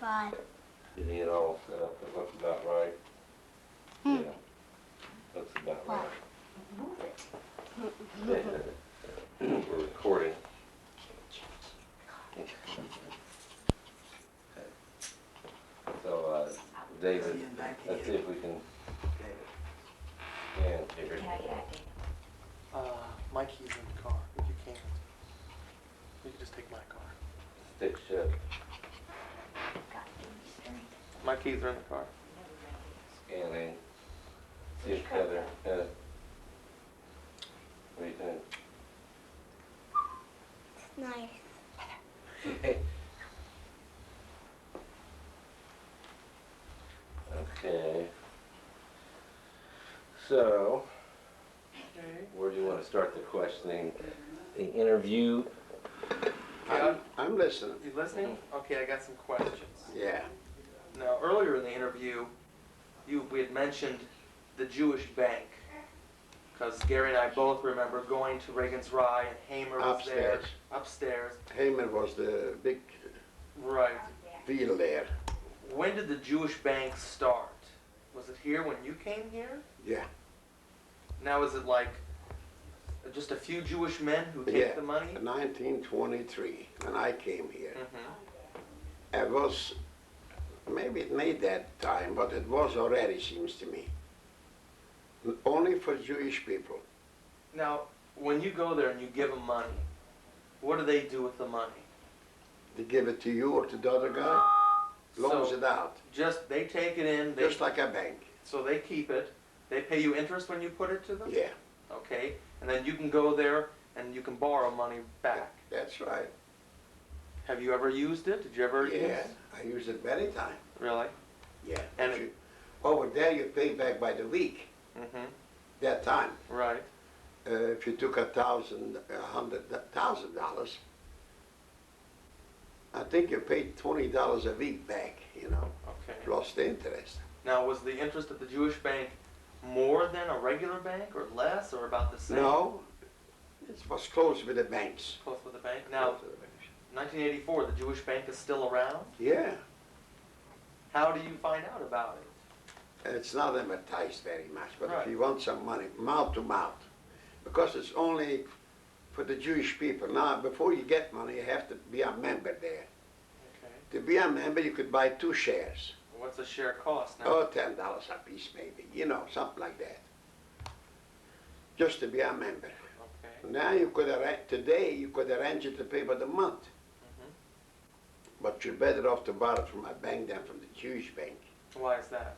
5. Getting it all set up, that looks about right. Yeah, looks about What? right. Move it. We're recording. So, David, let's see if we can scan here. Can I get out, David? My key's in the car, if you can't. You can just take my car. Stick shut. Got David's strength. My keys are in the car. Scanning. See if Heather, what do you think? Nice. Okay. So, Okay. where do you want to start the questioning? The interview? I'm listening. You listening? Okay, I got some questions. Yeah. Now, earlier in the interview, we had mentioned the Jewish bank. Because Gary and I both remember going to Reagan's Rye and Hamer was there. Upstairs. Hamer was the big Right. deal there. When did the Jewish bank start? Was it here when you came here? Yeah. Now is it like just a few Jewish men who take Yeah. the money? 1923, when I came here. Mm-hmm. It was, maybe it made that time, but it was already, seems to me. Only for Jewish people. Now, when you go there and you give them money, what do they do with the money? They give it to you or to the other guy, loans So, it out. Just, they take it in, Just like a bank. so they keep it, they pay you interest when you put it to them? Yeah, Okay, and then you can go there and you can borrow money back. that's right. Have you ever used it? Did you ever use Yeah, it? I use it many times. Really? Yeah. And If you- over there you pay back by the week, Mm-hmm. that time. Right. If you took $100,000, I think you paid $20 a week back, you know, Okay. plus the interest. Now, was the interest at the Jewish bank more than a regular bank, or less, or about the same? No, it was close with the banks. Close with the bank? Now, 1984, the Jewish bank is still around? Yeah, How do you find out about it? it's not advertised very much, but Right. if you want some money, mouth to mouth, because it's only for the Jewish people. Now, before you get money, you have to be a member there. Okay. To be a member, you could buy 2 shares. What's a share cost now? Oh, $10 a piece maybe, you know, something like that. Just to be a member. Okay. Now you could arrange, today you could arrange it to pay by the month. Mm-hmm. But you're better off to borrow from a bank than from the Jewish bank. Why is that?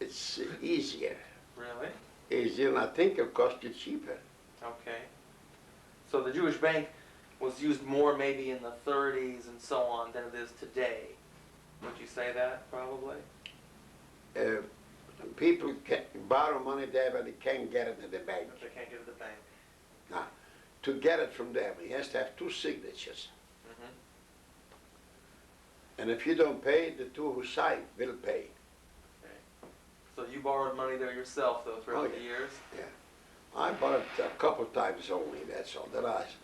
It's easier. Really? Easier, and I think it'll cost you cheaper. Okay. So the Jewish bank was used more maybe in the 30s and so on than it is today. Would you say that, probably? People can borrow money there, but they can't get it in the bank. If they can't get it at the bank. Now, to get it from them, he has to have 2 signatures. Mm-hmm. And if you don't pay, the 2 who sign will pay. Okay. So you borrowed money there yourself, though, throughout Oh, the yeah. years? Yeah. I bought it a couple times only, that's all. The rest,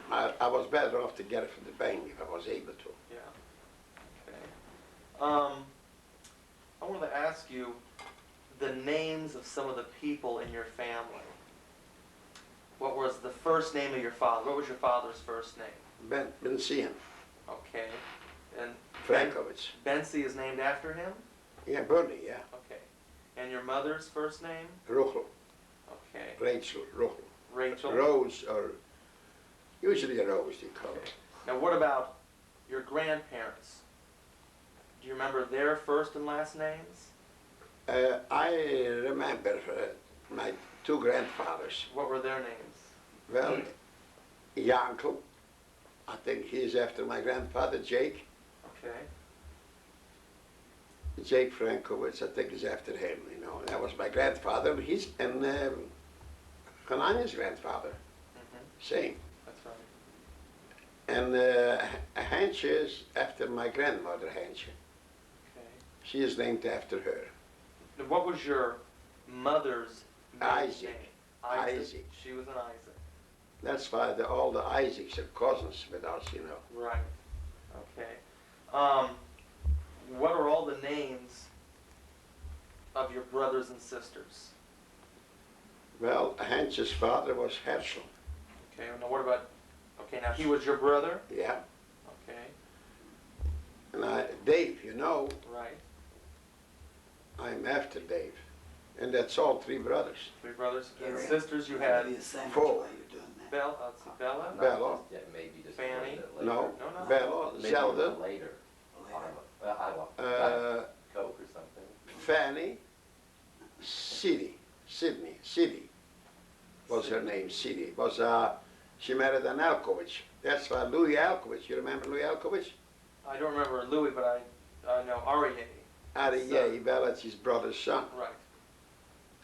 I was better off to get it from the bank if I was able to. Yeah. Okay. I wanted to ask you the names of some of the people in your family. What was the first name of your father? What was your father's first name? Been seeing Okay. And Frankovitz. Bensi is named after him? Yeah, Bernie, yeah. Okay. And your mother's first name? Ruchel, Okay. Rachel, Ruchel. Rachel? Rose, or usually a Rose they call Okay. it. Now what about your grandparents? Do you remember their first and last names? I remember my 2 grandfathers. What were their names? Well, Yankel, I think he's after my grandfather, Jake. Okay. Jake Frankovitz, I think is after him, you know. That was my grandfather, and Hananiah's grandfather, Mm-hmm. same. That's right. And Hanche is after my grandmother, Hanche. Okay. She is named after her. Now, what was your mother's maiden Isaac. name? Isaac. Isaac. She was an Isaac. That's why all the Isaacs are cousins with us, you know. Right. Okay. What are all the names of your brothers and sisters? Well, Hans's father was Herschel. Okay, now what about, okay, now he was your brother? Yeah. Okay, And Dave, you know, right. I'm after Dave. And that's all three brothers. Three brothers. And Gary, sisters you that'd had be the same Four. while you're doing that. Bella, let's see, Bella? Bella. Yeah, maybe just Fanny? a little bit later. No, No, no. Bella, Maybe Zelda, later. Later. I want uh, Coke or something. Fanny, Sydney was her name, Sydney. She married an Alkovitz. That's why Louis Alkovitz, you remember Louis Alkovitz? I don't remember Louis, but I know Aryeh. Aryeh, Bella's his brother's son. Right.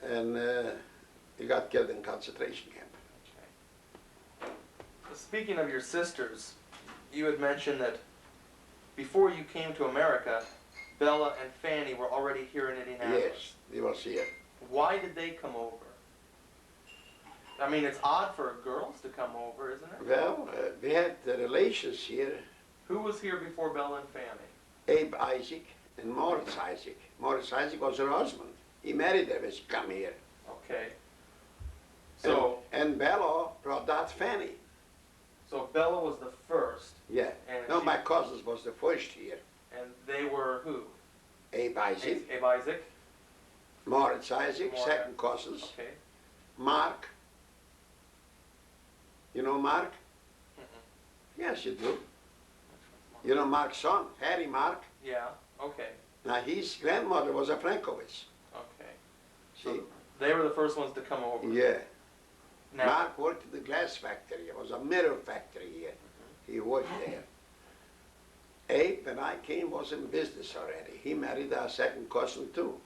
And he got killed in concentration camp. Okay. Speaking of your sisters, you had mentioned that before you came to America, Bella and Fanny were already here in Indianapolis. Yes, he was here. Why did they come over? I mean, it's odd for girls to come over, isn't it? Well, we had the relations here, Who was here before Bella and Fanny? Abe Isaac and Morris Isaac. Morris Isaac was her husband. He married her when she come here. Okay. So, And Bella brought out Fanny. so Bella was the first, Yeah. and No, she- my cousins was the first here. and they were who? Abe Isaac, Abe Isaac. Moritz Isaac, Moritz. second cousins. Okay. Mark. You know Mark? Mm-mm. Yes, you do. You know Mark's son, Harry Mark. Yeah. Okay. Now his grandmother was a Frankovitz. Okay. See? They were the first ones to come over. Yeah. Now, Mark worked in the glass factory. It was a mirror factory here. He worked there. Abe, when I came, was in business already. He married our second cousin too.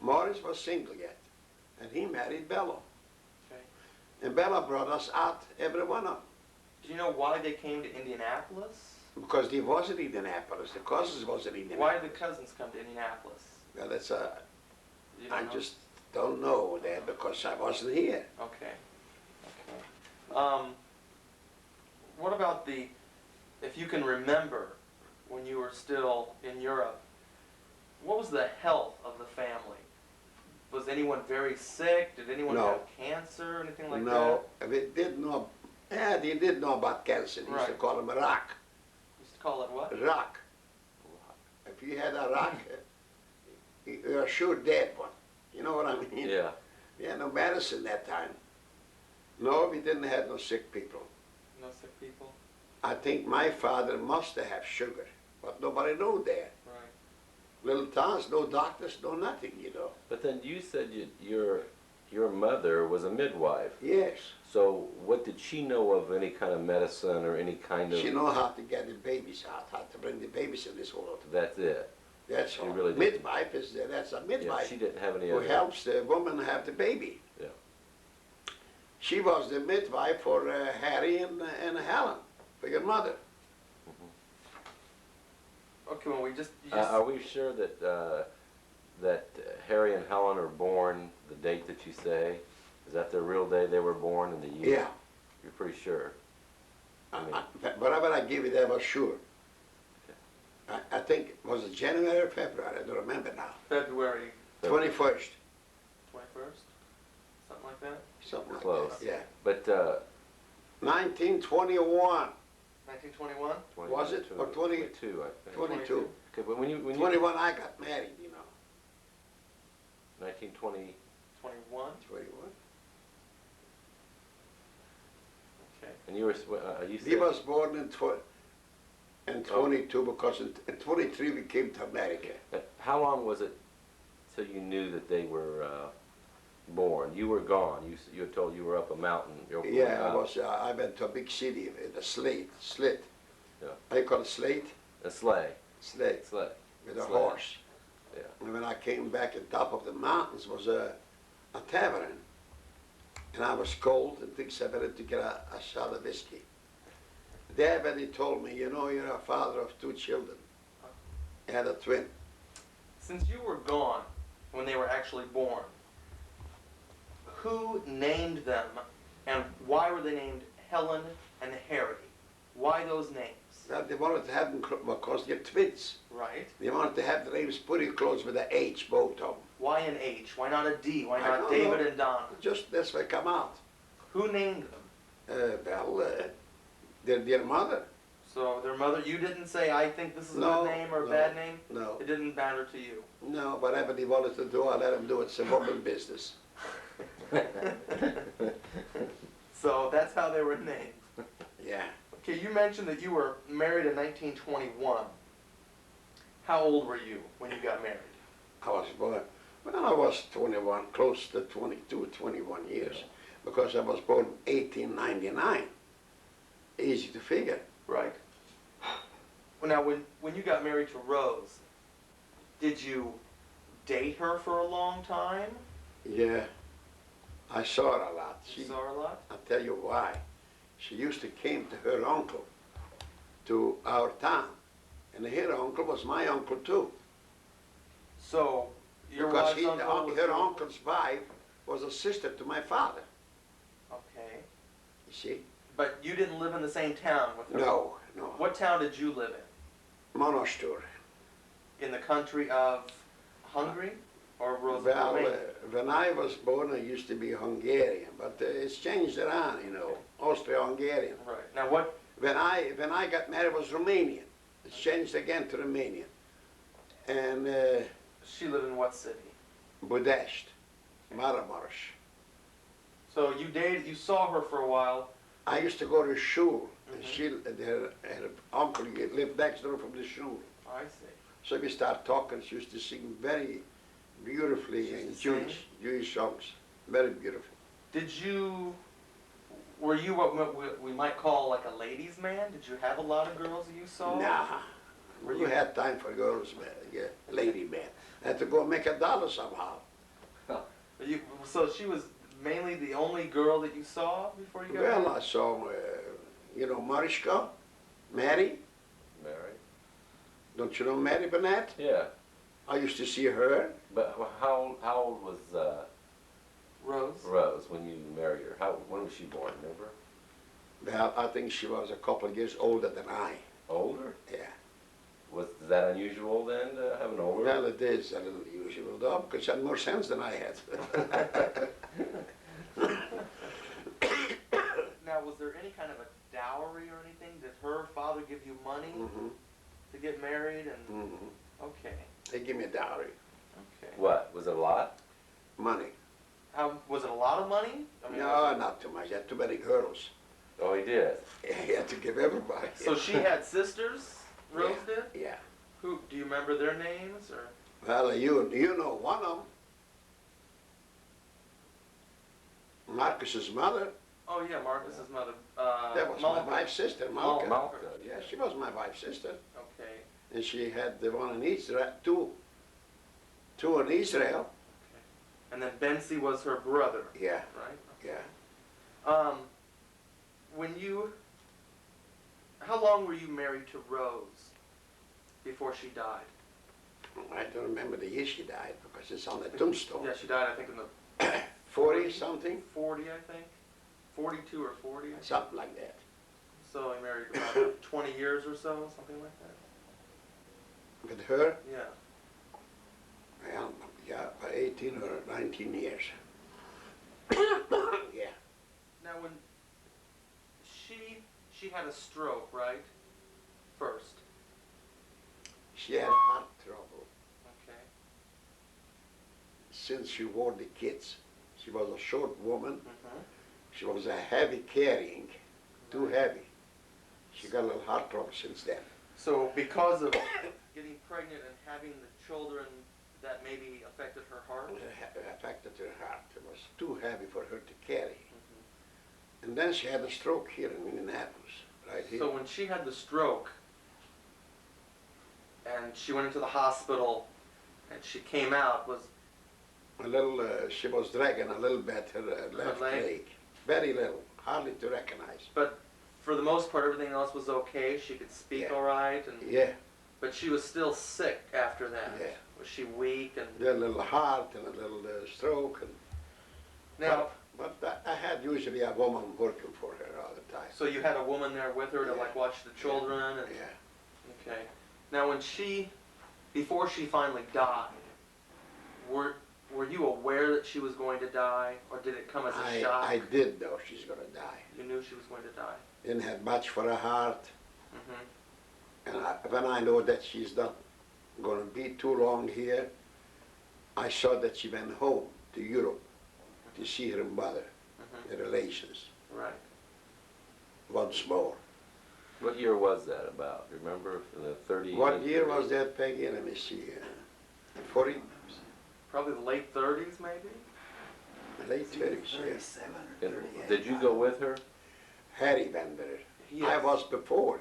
Morris was single yet, and he married Bella. okay. And Bella brought us out, every one of them, Do you know why they came to Indianapolis? because he was in Indianapolis. The cousins was in Why Indianapolis. did the cousins come to Indianapolis? Well, that's You don't I know? just don't know that because I wasn't here. Okay. Okay. What about if you can remember when you were still in Europe, what was the health of the family? Was anyone very sick? Did anyone No. have cancer or anything like No, we did know. Yeah, they did know about cancer. They used to Right. call him rock. that? Used to call it what? Rock. If you had a rock, you're sure dead one. You know what I mean? Yeah. We had no medicine that time. No, we didn't have no sick people. No sick people? I think my father must have sugar, but nobody knew that. Right. Little towns, no doctors, no nothing, you know. But then you said your mother was a midwife. Yes, So what did she know of any kind of medicine or any kind of? she know how to get the babies out, how to bring the babies in this world. That's it. That's She all. really didn't. Midwife is that's a Yeah, midwife she didn't have any who other. helps the woman have the baby. Yeah. She was the midwife for Harry and Helen, for your mother. Okay, well, you just Are we sure that that Harry and Helen are born the date that you say? Is that the real day they were born and the year? Yeah. You're pretty sure. Whatever I give you, that was sure. I think, was it January or February? I don't remember now. February 21st, 21st? Something like that? something like Close. that. Yeah. But 1921, 1921? Was it? Or 20? 22, I think. 22. Okay, but when you 21 I got married, you know. 1920. 21? 21. Okay. And you were you He said was born in 22 because in 23 we came to America. How long was it till you knew that they were born? You were gone. You were told you were up a mountain. Yeah, I went to a big city, the slit. Yeah. How you call it slate? A sleigh. Slate, Sleigh. with a Sled. horse. Yeah. And when I came back on top of the mountains was a tavern. And I was cold and things I better to get a shot of whiskey. There when he told me, you know, you're a father of 2 children. I had a twin. Since you were gone when they were actually born, who named them and why were they named Helen and Harry? Why those names? Well, they wanted to have them because they're twins. Right. They wanted to have the names pretty close with the H, both of them. Why an H? Why not a D? Why I not don't David know. and Donna? Just that's what come out. Who named them? Their mother. So their mother, you didn't say, I think this is a No, good name or a no, bad name? No, It didn't matter to you. no, whatever they wanted to do, I let them do it. It's a woman business. So that's how they were named. Yeah. Okay, you mentioned that you were married in 1921. How old were you when you got married? I was born, when I was 21, close to 22, 21 years, because I was born 1899. Easy to figure. Right. Well, now, when you got married to Rose, did you date her for a long time? Yeah, I saw her a lot. You saw her a lot? I'll tell you why. She used to came to her uncle, to our town, and her uncle was my uncle too. So, your Because wife's uncle was her your- uncle's wife was a sister to my father, Okay. you see? But you didn't live in the same town with her? No, no. What town did you live Monostor. in? In the country of Hungary or Well, Romania? when I was born, I used to be Hungarian, but it's changed around, you know, Austro-Hungarian. Right. Now, what? When I got married, it was Romanian. It's changed again to Romanian. And She lived in what city? Budapest, Maramuresh. So you saw her for a while. I used to go to shul, and Mhm. her uncle lived next door from the shul. I see. So we start talking. She used to sing very beautifully She used in to Jewish songs, very beautiful. Were you what we might call like a ladies' man? Did you have a lot of girls that you saw? Nah, Were you you- had time for girls, man, yeah, lady man. Had to go make $1 somehow. So she was mainly the only girl that you saw before you got Well, married? I saw, Mariska, Mary. Mary? Don't you know Mary Burnett? Yeah, I used to see her. but how old was Rose? Rose when you married her? When was she born, remember? Well, I think she was a couple of years older than I. Older? Yeah. Was that unusual then to have an older? Well, it is a little unusual, though, because she had more sense than I had. Now, was there any kind of a dowry or anything? Did her father give you money hmm to get married? And hmm okay, They give me a dowry, okay. What, was it a lot? money. How was it? A lot of money? I mean, No, was it- not too much. I had too many girls. Oh, he did? He had to give everybody. So she had sisters. Rose did. Yeah. Who do you remember their names or? Well, you know one of them. Marcus's mother. Oh yeah, Marcus's mother. That was Malka. my wife's sister, Malka. Malka. Malka, Yeah, she was my wife's sister. Okay. And she had the one in Israel, two in Israel. And then Bensi was her brother, Yeah, right? yeah. How long were you married to Rose before she died? I don't remember the year she died because it's on the tombstone. Yeah, she died, I think, in the 40 something, 40, I think. 42 or 40. I think. something like that. So he married about 20 years or so, something like that. With her, Yeah. well, yeah, about 18 or 19 years. Yeah. Now, when she had a stroke, right? First. She had heart trouble Okay. since she wore the kids. She was a short woman. Mm-hmm. She was a heavy carrying, too heavy. She got a little heart trouble since then. So because of getting pregnant and having the children, that maybe affected her heart? It affected her heart. It was too heavy for her to carry. Mhm. And then she had a stroke here in Minneapolis, right here. So when she had the stroke and she went into the hospital and she came out, was A little, she was dragging a little bit her left leg? leg. Very little, hardly to recognize. but for the most part everything else was okay. She could speak Yeah. all right, and Yeah, but she was still sick after that. Yeah. Was she weak and a little heart and a little stroke. And, now? but I had usually a woman working for her all the time. So you had a woman there with her to Yeah. like watch the children and, Yeah. okay. Now before she finally died, were you aware that she was going to die, or did it come as a shock? I did know she's gonna die. You knew she was going to die. Didn't have much for her heart, Mm-hmm. and when I know that she's not gonna be too long here, I saw that she went home to Europe to see her mother, Mm-hmm. the relations, Right. once more. What year was that about? Remember, the 30? What year was that, Peggy? Let me see. 40, Probably the late 30s, maybe? late 30s, yeah. 37 or And 38. did you go with her? Harry went there. I Yes. was before.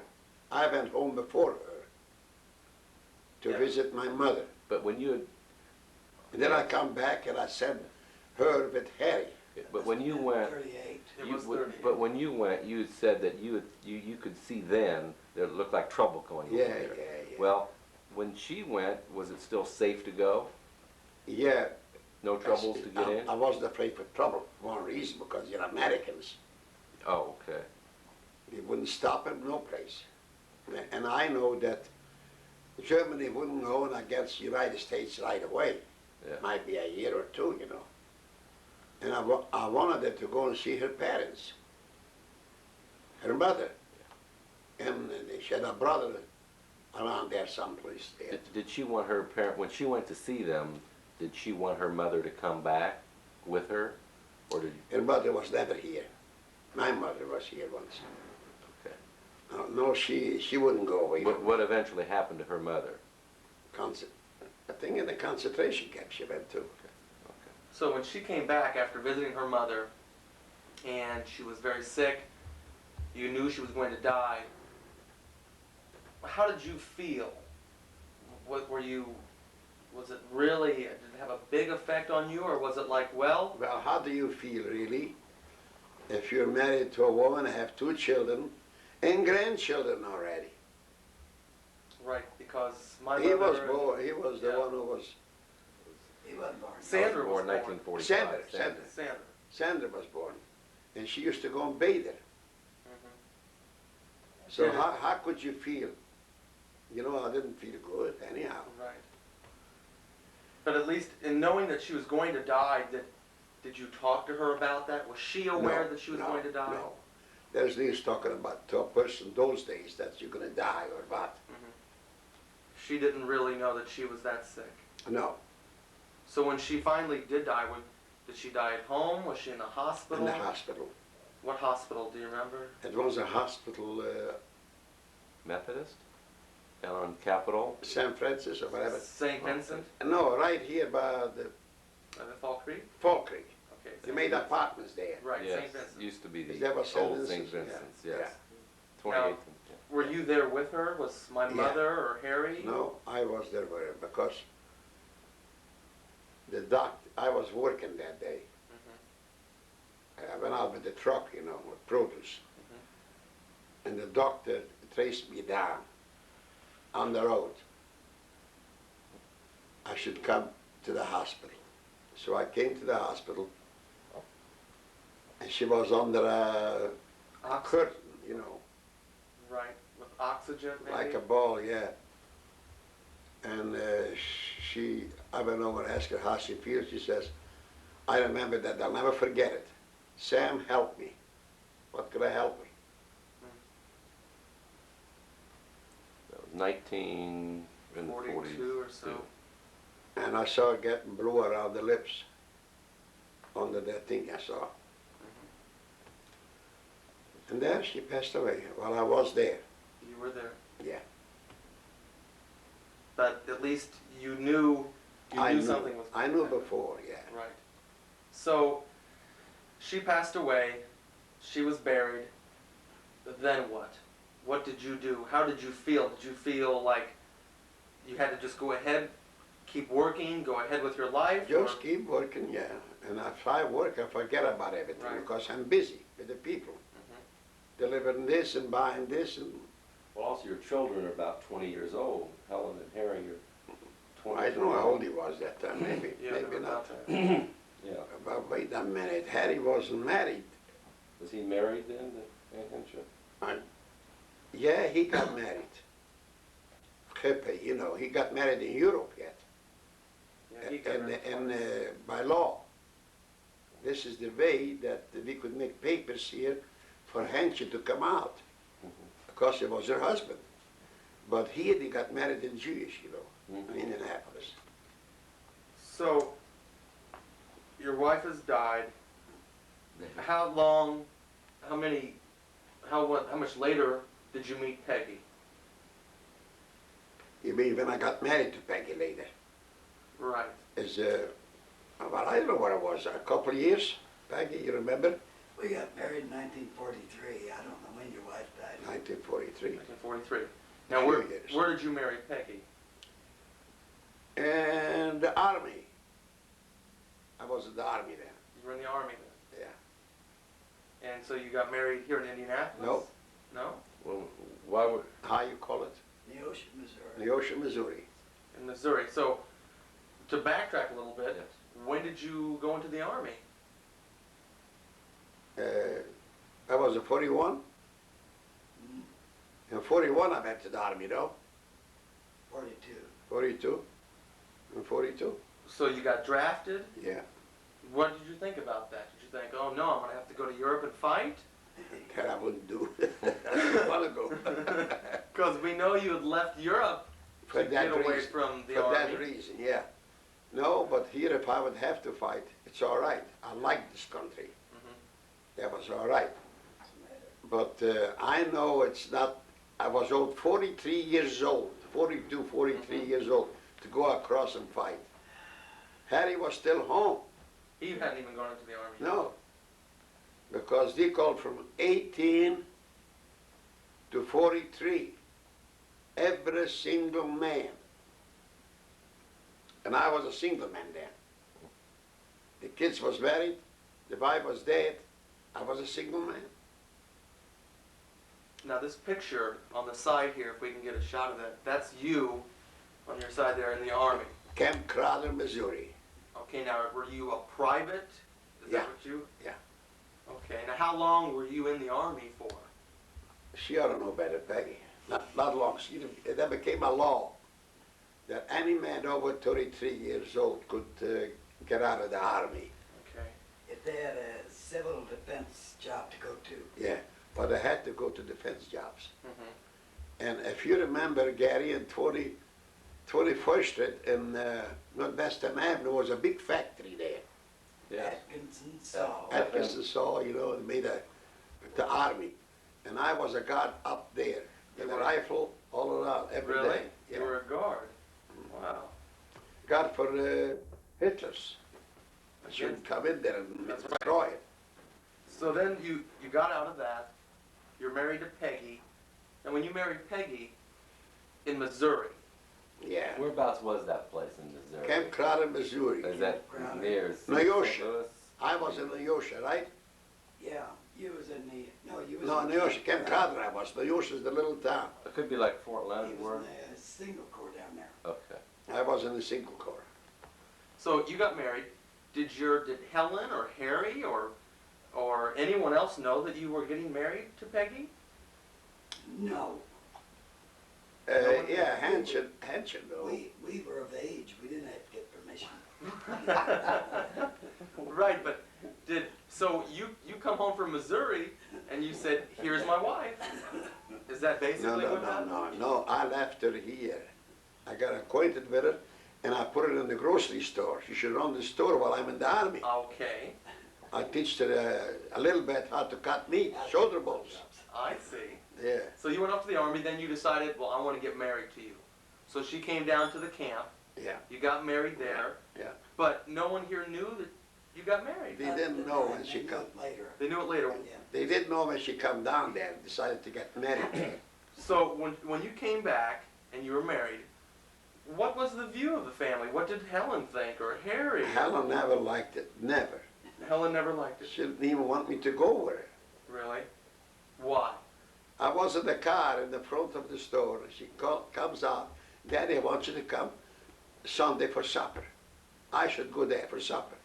I went home before her to Yeah. visit my mother. But when you, And then I come back and I sent her with Harry. but when you went, 38. It you was would- 30. but when you went, you had said that you could see then that it looked like trouble going on Yeah, there. yeah. Well, when she went, was it still safe to go? Yeah. No troubles to get in? I wasn't afraid for trouble for one reason, because you're Americans. Oh, okay. They wouldn't stop at no place. And I know that Germany wouldn't go against the United States right away. Yeah. Might be a year or two, you know. And I wanted her to go and see her parents, her mother. And she had a brother around there someplace there. Did she want her parent, when she went to see them, did she want her mother to come back with her? Or did, Her mother was never here. My mother was here once. okay. No, she wouldn't go away. What eventually happened to her mother? I think in the concentration camp she went to. So when she came back after visiting her mother, and she was very sick, you knew she was going to die. How did you feel? Was it really, did it have a big effect on you, or was it like, well, Well, how do you feel really if you're married to a woman, have 2 children and grandchildren already? right, because my He mother... he was the Yeah. one who was, He wasn't born. Sandra was Born born. 1945. Sandra. Sandra. Sandra was born. And she used to go and bathe her. Mhm. So Did it- how could you feel? You know, I didn't feel good anyhow. Right. But at least in knowing that she was going to die, did you talk to her about that? Was she aware that she was going to die? No. There's no use talking about to a person those days that you're going to die or what. She didn't really know that she was that sick. No, So when she finally did die, did she die at home? Was she in the hospital? in the hospital. What hospital, do you remember? It was a hospital, Methodist? Down on Capitol? San Francisco or whatever. St. Vincent? No, right here by the Fall Creek? Fall Creek. Okay. They made apartments there. Right, Yes, St. Vincent. used to be the That was St. old St. Vincent's, yeah. Vincent's, Yeah. yes. 28th. Were you there with her? Was my Yeah. mother or Harry? No, I was there with her because I was working that day. I went out with the truck, you know, with produce. And the doctor traced me down on the road. I should come to the hospital. So I came to the hospital, and she was under a curtain, you know, Right, with oxygen maybe? like a ball, yeah. And I went over and asked her how she feels. She says, I remember that, I'll never forget it. Sam, help me. What could I help me? That was 1942. 42 or so. And I saw her getting blue around the lips under that thing I saw. And then she passed away while I was there. You were there. Yeah. But at least you knew something was I going knew to happen. before, yeah. Right. So she passed away. She was buried. Then what? What did you do? How did you feel? Did you feel like you had to just go ahead, keep working, go ahead with your life? Just or- keep working, yeah. And if I work, I forget about everything Right. because I'm busy with the people. Delivering this and buying this and Well, also your children are about 20 years old. Helen and Harry are 20 I years don't know how old. old he was that time, maybe, Yeah, they maybe were not. about that. Yeah. But wait a minute, Harry wasn't married Was he married then to Henshaw? Yeah, he got married. Hippie, you know, he got married in Europe yet. Yeah, he got married And twice. by law. This is the way that we could make papers here for Henshaw to come out, because he was her husband. But here they got married in Jewish, you know, in Indianapolis. So, your wife has died. How long, how much later did you meet Peggy? You mean when I got married to Peggy later? Right. Is well, I don't know what it was, a couple of years. Peggy, you remember? We got married in 1943. I don't know when your wife died. 1943. 1943. Now, Few where, years. where did you marry Peggy? And the army. I was in the army then. You were in the army then. Yeah. And so you got married here in Indianapolis? No. No? Well, why would, How you call it? Neosho, Missouri. Neosho, Missouri. In Missouri. So, to backtrack a little bit, yes. when did you go into the army? I was a 41. Mm, In 41 I went to the army, no? 42. 42. In 42. So you got drafted. Yeah. What did you think about that? Did you think, oh no, I'm going to have to go to Europe and fight? That I wouldn't do. I didn't want to go. Because we know you had left Europe For to that get away reason. from the For army. that reason, yeah. No, but here if I would have to fight, it's all right. I like this country. That was all right. But I know it's not, I was old, 43 years old, 42, 43 years old, to go across and fight. Harry was still home. He hadn't even gone into the army. No, because they called from 18 to 43, every single man. And I was a single man then. The kids was married, the wife was dead, I was a single man. Now this picture on the side here, if we can get a shot of that, that's you on your side there in the army. Camp Crowder, Missouri. Okay, now were you a private? Is Yeah. that what you? Yeah. Okay, now how long were you in the army for? She ought to know better, Peggy. Not long. That became a law that any man over 33 years old could get out of the army. Okay. If they had a civil defense job to go to. Yeah, but they had to go to defense jobs. Mm-hmm. And if you remember, Gary, in 21st Street in Northwestern Avenue was a big factory there. yes. Atkinson saw. Atkinson saw, you know, and made the army. And I was a guard up there with a rifle all around every day. Really? Yeah. You were a guard. Wow. Guard for Hitlers. I shouldn't come in there and That's right. destroy it. So then you got out of that. You're married to Peggy. And when you married Peggy in Missouri, Yeah. Whereabouts was that place in Missouri? Camp Crowder, Missouri. Is that Crowder. near Neosho. St. Louis? I was in Neosho, right? Yeah, you was in the, no, you was No, in Neosho, Camp Crowder I was. Neosho is the little town. It could be like Fort He Leonard was Wood. in the single corps down there. Okay. I was in the single corps. so you got married. Did Helen or Harry or anyone else know that you were getting married to Peggy? No, Yeah, Hanson, though. we were of age. We didn't have to get permission. Right, but so you come home from Missouri and you said, "Here's my wife." Is that basically what happened? No, I left her here. I got acquainted with her and I put her in the grocery store. She should run the store while I'm in the army. Okay, I teach her a little bit how to cut meat, shoulder bones. I see. Yeah. So you went off to the army, then you decided, well, I want to get married to you. So she came down to the camp. Yeah. You got married there. Yeah. But no one here knew that you got married. They didn't know when she They knew come. it later. They knew it later. Yeah. They didn't know when she come down there and decided to get married. So when you came back and you were married, what was the view of the family? What did Helen think, or Harry? Helen never liked it, never. Helen never liked it. She didn't even want me to go with her. Really? Why? I was in the car in the front of the store, and she comes out, Daddy, I want you to come Sunday for supper. I should go there for supper.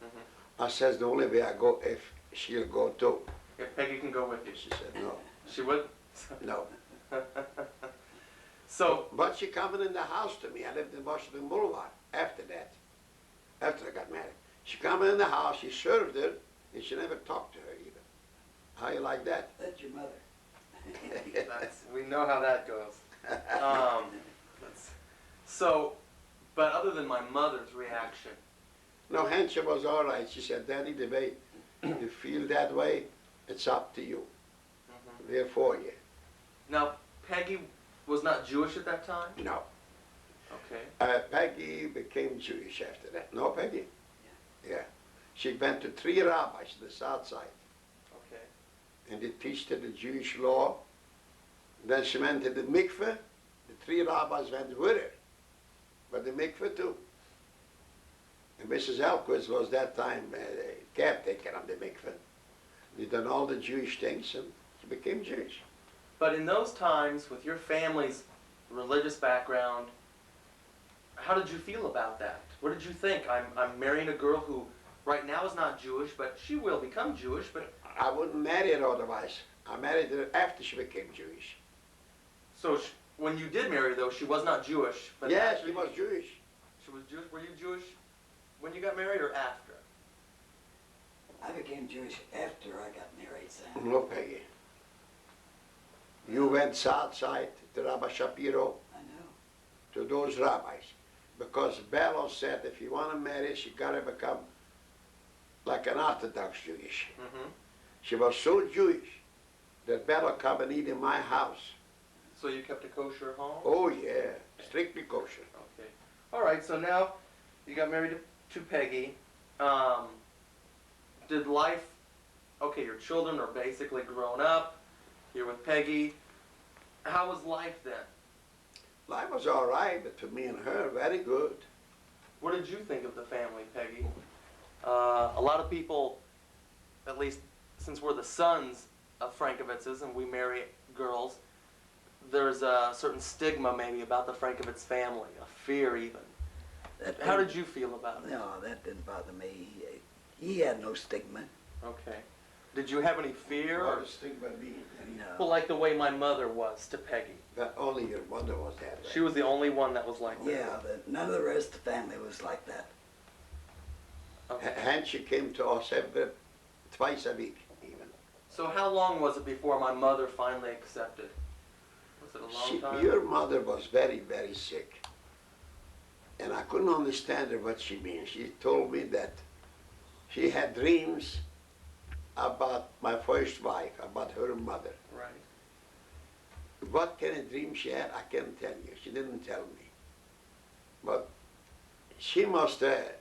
I says, the only way I go if she'll go too. if Peggy can go with you. She said, no, She would? no. So, But she coming in the house to me. I lived in Washington Boulevard after that, after I got married. She coming in the house, she served her, and she never talked to her even. How you like that? That's your mother. we know how that goes. So, but other than my mother's reaction, No, Hensha was all right. She said, Daddy, the way you feel that way, it's up to you. We're for you. now Peggy was not Jewish at that time? No. Okay. Peggy became Jewish after that. No, Peggy? Yeah. She went to 3 rabbis on the south side, Okay. and they teach her the Jewish law. Then she went to the mikveh. The 3 rabbis went with her, but the mikveh too. And Mrs. Elquist was that time caretaker of the mikveh. They done all the Jewish things, and she became Jewish. But in those times, with your family's religious background, how did you feel about that? What did you think? I'm marrying a girl who right now is not Jewish, but she will become Jewish, but... I wouldn't marry her otherwise. I married her after she became Jewish. So when you did marry, though, she was not Jewish, but... Yes, after she was Jewish. She was Jewish? Were you Jewish when you got married or after? I became Jewish after I got married, Sam. No, Peggy. You went south side to Rabbi Shapiro, I know. to those rabbis, because Bello said if you want to marry, she got to become like an Orthodox Jewish. Mm-hmm. She was so Jewish that Bello come and eat in my house. So you kept a kosher home? Oh yeah, strictly kosher. Okay. All right, so now you got married to Peggy. Did life... Okay, your children are basically grown up. You're with Peggy. How was life then? Life was all right, but for me and her, very good. What did you think of the family, Peggy? A lot of people, at least since we're the sons of Frankovitzes and we marry girls, there's a certain stigma maybe about the Frankovitz family, a fear even. How did you feel about it? No, that didn't bother me. He had no stigma. Okay. Did you have any fear? Or, What a stigma mean? No. well, like the way my mother was to Peggy. That only your mother was that way. She was the only one that was like that. Yeah, but none of the rest of the family was like that. Okay. And she came to us twice a week, even. So how long was it before my mother finally accepted? Was it a long time? Your mother was very, very sick. And I couldn't understand her what she means. She told me that she had dreams about my first wife, about her mother. Right. What kind of dream she had, I can't tell you. She didn't tell me. But she must have,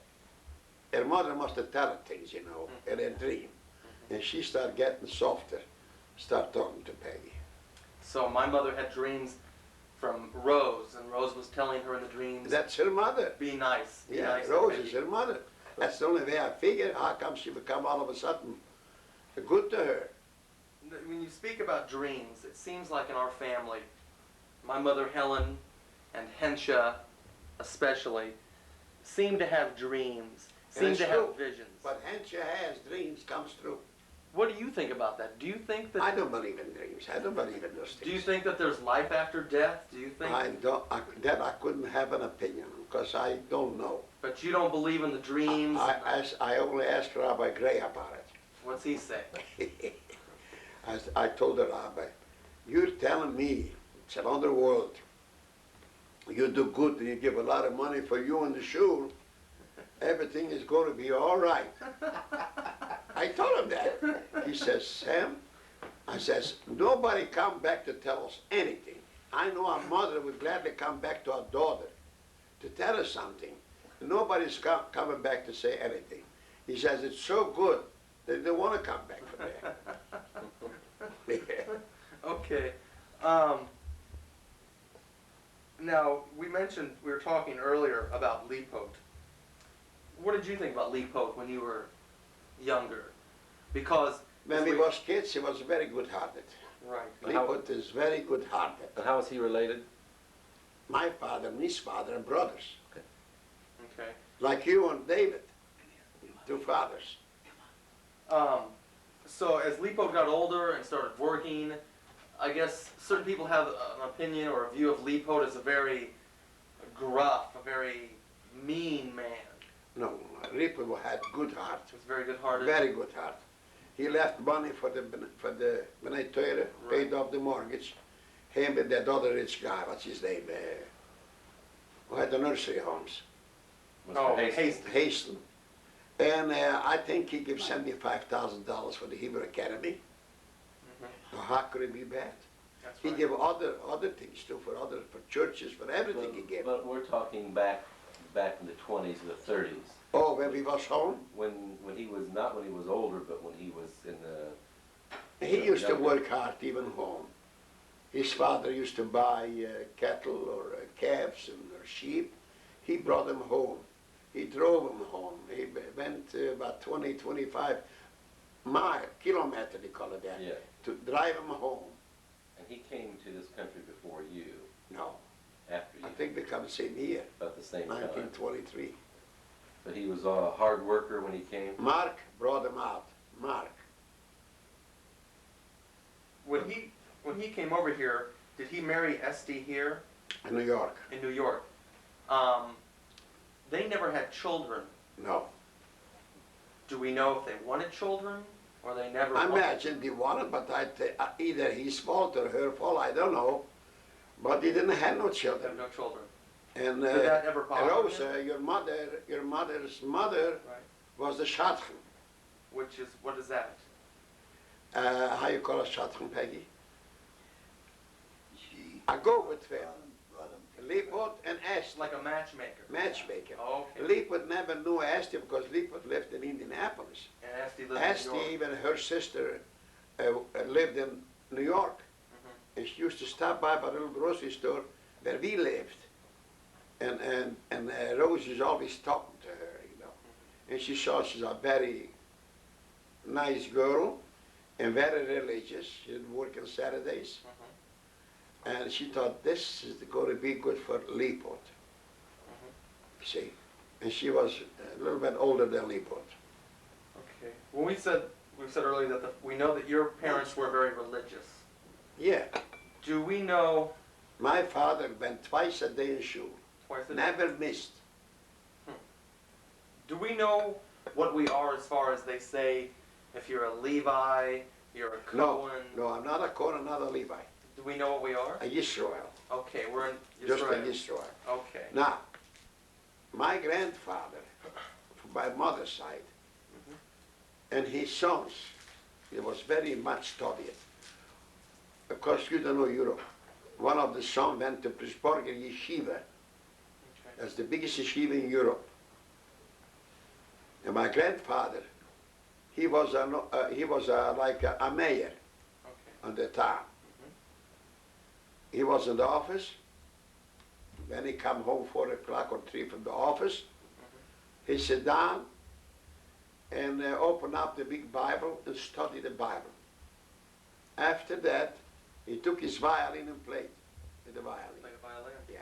her mother must have told her things, you know, in her dream. And she started getting softer, start talking to Peggy. So my mother had dreams from Rose, and Rose was telling her in the dreams, That's her mother. be nice, be Yeah, nice. to Rose Peggy." is her mother. That's the only way I figured. How come she become all of a sudden good to her? When you speak about dreams, it seems like in our family, my mother Helen and Hensha especially, seem to have dreams, And seem it's to true. have visions. But Hensha has dreams, comes true. What do you think about that? Do you think that... I don't believe in dreams. I don't believe in those things. Do you think that there's life after death? Do you think... That I couldn't have an opinion because I don't know. But you don't believe in the dreams? I only asked Rabbi Gray about it. What's he say? I told the rabbi, you're telling me it's another world. You do good and you give a lot of money for you and the shul. Everything is going to be all right. I told him that. He says, Sam, I says, nobody come back to tell us anything. I know our mother would gladly come back to our daughter to tell us something. Nobody's coming back to say anything. He says, it's so good that they don't want to come back from there. Okay. Now, we mentioned, we were talking earlier about Liepot. What did you think about Liepot when you were younger? Because... When we was kids, he was very good-hearted. Right. Liepot is very good-hearted. And how is he related? My father and his father are brothers, Okay. like you and David, 2 fathers. So as Lipo got older and started working, I guess certain people have an opinion or a view of Lipo as a very gruff, a very mean man. No, Ripple had good heart, He was very good-hearted. very good heart. He left money for the Benay Teure, paid Right. off the mortgage. Him and that other rich guy, what's his name, who had the nursery homes, Mr. Oh, Hastings. Hastings. Hasten. And I think he gave $75,000 for the Hebrew Academy. Mhm. Now, how could it be bad? That's He right. gave other things too, for churches, for everything he gave. But we're talking back in the 20s and the 30s. Oh, when we was home, When he was, not when he was older, but when he was in the... he used to younger. work hard even home. His father used to buy cattle or calves or sheep. He brought them home. He drove them home. He went about 20, 25 kilometers, they call it that, Yeah, to drive them home. and he came to this country before you, No, after you, I think they come the same year, about the same time. 1923. But he was a hard worker when he came. Mark brought him out. Mark. When he came over here, did he marry Esty here In New York. in New York? They never had children. No. Do we know if they wanted children or they never I wanted? imagine they wanted, but either his fault or her fault, I don't know. But they didn't have no They children. have no children. And Did that ever bother him? Rosa, your mother's mother Right. was the shadchan. What is that? How you call a shadchan, Peggy? She I go with them. brought him Leopold and It's Esti, like a matchmaker. matchmaker. Oh, okay. Leopold never knew Esti because Leopold lived in Indianapolis. And Esty lived in New Esti, York. even her sister, lived in New York. Mhm. And she used to stop by the little grocery store where we lived. And Rose is always talking to her, you know. And she saw she's a very nice girl and very religious. She didn't work on Saturdays. Mhm. And she thought this is going to be good for Leopold. See? And she was a little bit older than Leopold. Okay. Well, we said earlier that we know that your parents were very religious. Yeah. Do we know My father went twice a day in shul. twice a day? Never missed. Do we know what we are as far as they say? If you're a Levi, you're a No, Cohen. no, I'm not a Kohen, I'm not a Levite. Do we know what we are? A Yisrael. Okay, we're in Just a Israel. Yisrael. Okay. Now, my grandfather, from my mother's side, and his sons, he was very much studied. Of course, you don't know Europe. One of the sons went to Pressburger Yeshiva. Okay. That's the biggest yeshiva in Europe. And my grandfather, he was like a mayor Okay. on the town. He was in the office. When he come home 4 o'clock or 3 from the office, he sit down and open up the big Bible and study the Bible. After that, he took his violin and played with the violin. Like a violin. Yeah.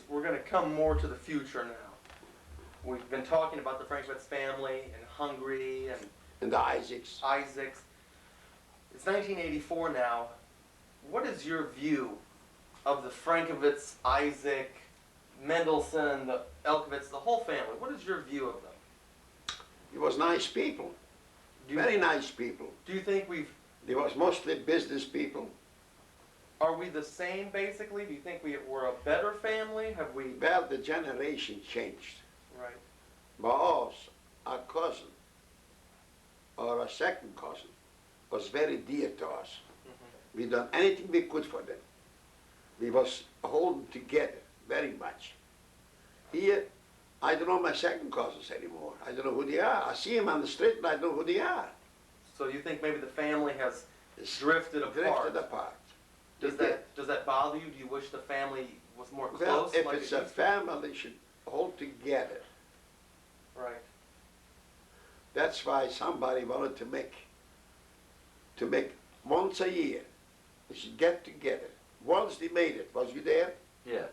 We're going to come more to the future now. We've been talking about the Frankovitz family and Hungary and And the Isaacs. Isaacs. It's 1984 now. What is your view of the Frankovitz, Isaac, Mendelssohn, the Elkovitz, the whole family? What is your view of them? He was nice people, Do you, very nice people. do you think They was mostly business people. are we the same basically? Do you think we're a better family? Have we, Well, the generation changed. right, But us, our cousin, or a second cousin, was very dear to us. We done anything we could for them. We was holding together very much. Here, I don't know my second cousins anymore. I don't know who they are. I see them on the street and I don't know who they are. so you think maybe the family has It's drifted apart? drifted apart. Does It that bother you? Do you wish the family was more close? Well, if like it's it a used to? family, they should hold together. Right. That's why somebody wanted to make once a year, they should get together. Once they made it, was you there? Yes,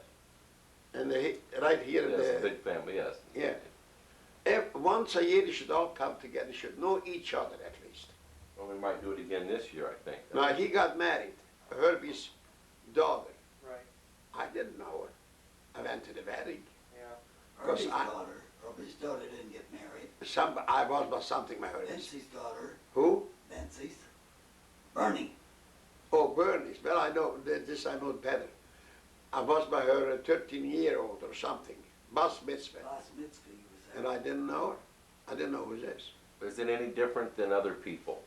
And right here in yes, a the, big family, yes. yeah. Once a year, you should all come together, you should know each other at least. Well, we might do it again this year, I think. Now, he got married, Herbie's daughter. Right, I didn't know her. I went to the wedding. yeah. Because Herbie's daughter didn't get married. I was by something, my Herbie's. Bensie's daughter, Who? Bensie's. Bernie. Oh, Bernie's. Well, I know, this I know better. I was by her 13-year-old or something. Bas mitzvah. Bas mitzvah he was And there. I didn't know her. I didn't know who this. Is it any different than other people?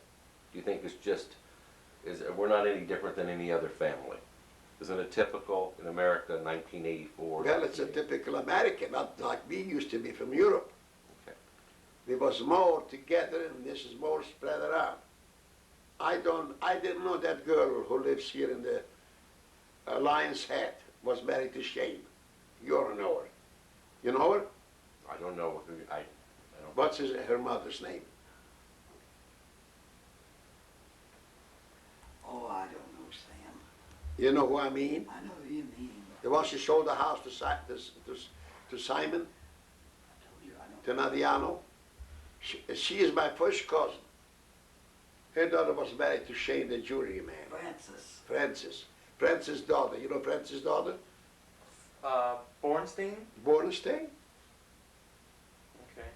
Do you think it's just, we're not any different than any other family? Isn't it typical in America in 1984? Well, it's a typical American, not like we used to be from Europe. Okay. We was more together and this is more spread around. I didn't know that girl who lives here in the Lion's Head was married to Shane. You ought to know her. You know her? I don't know who, I don't. What's her mother's name? Oh, I don't know, Sam. You know who I mean? I know who you mean. The one she sold the house to Simon, I told you, I don't. to Nadiano. She is my first cousin. Her daughter was married to Shane, the jury man. Francis. Francis. Francis' daughter. You know Francis' daughter? Bornstein? Bornstein? Okay.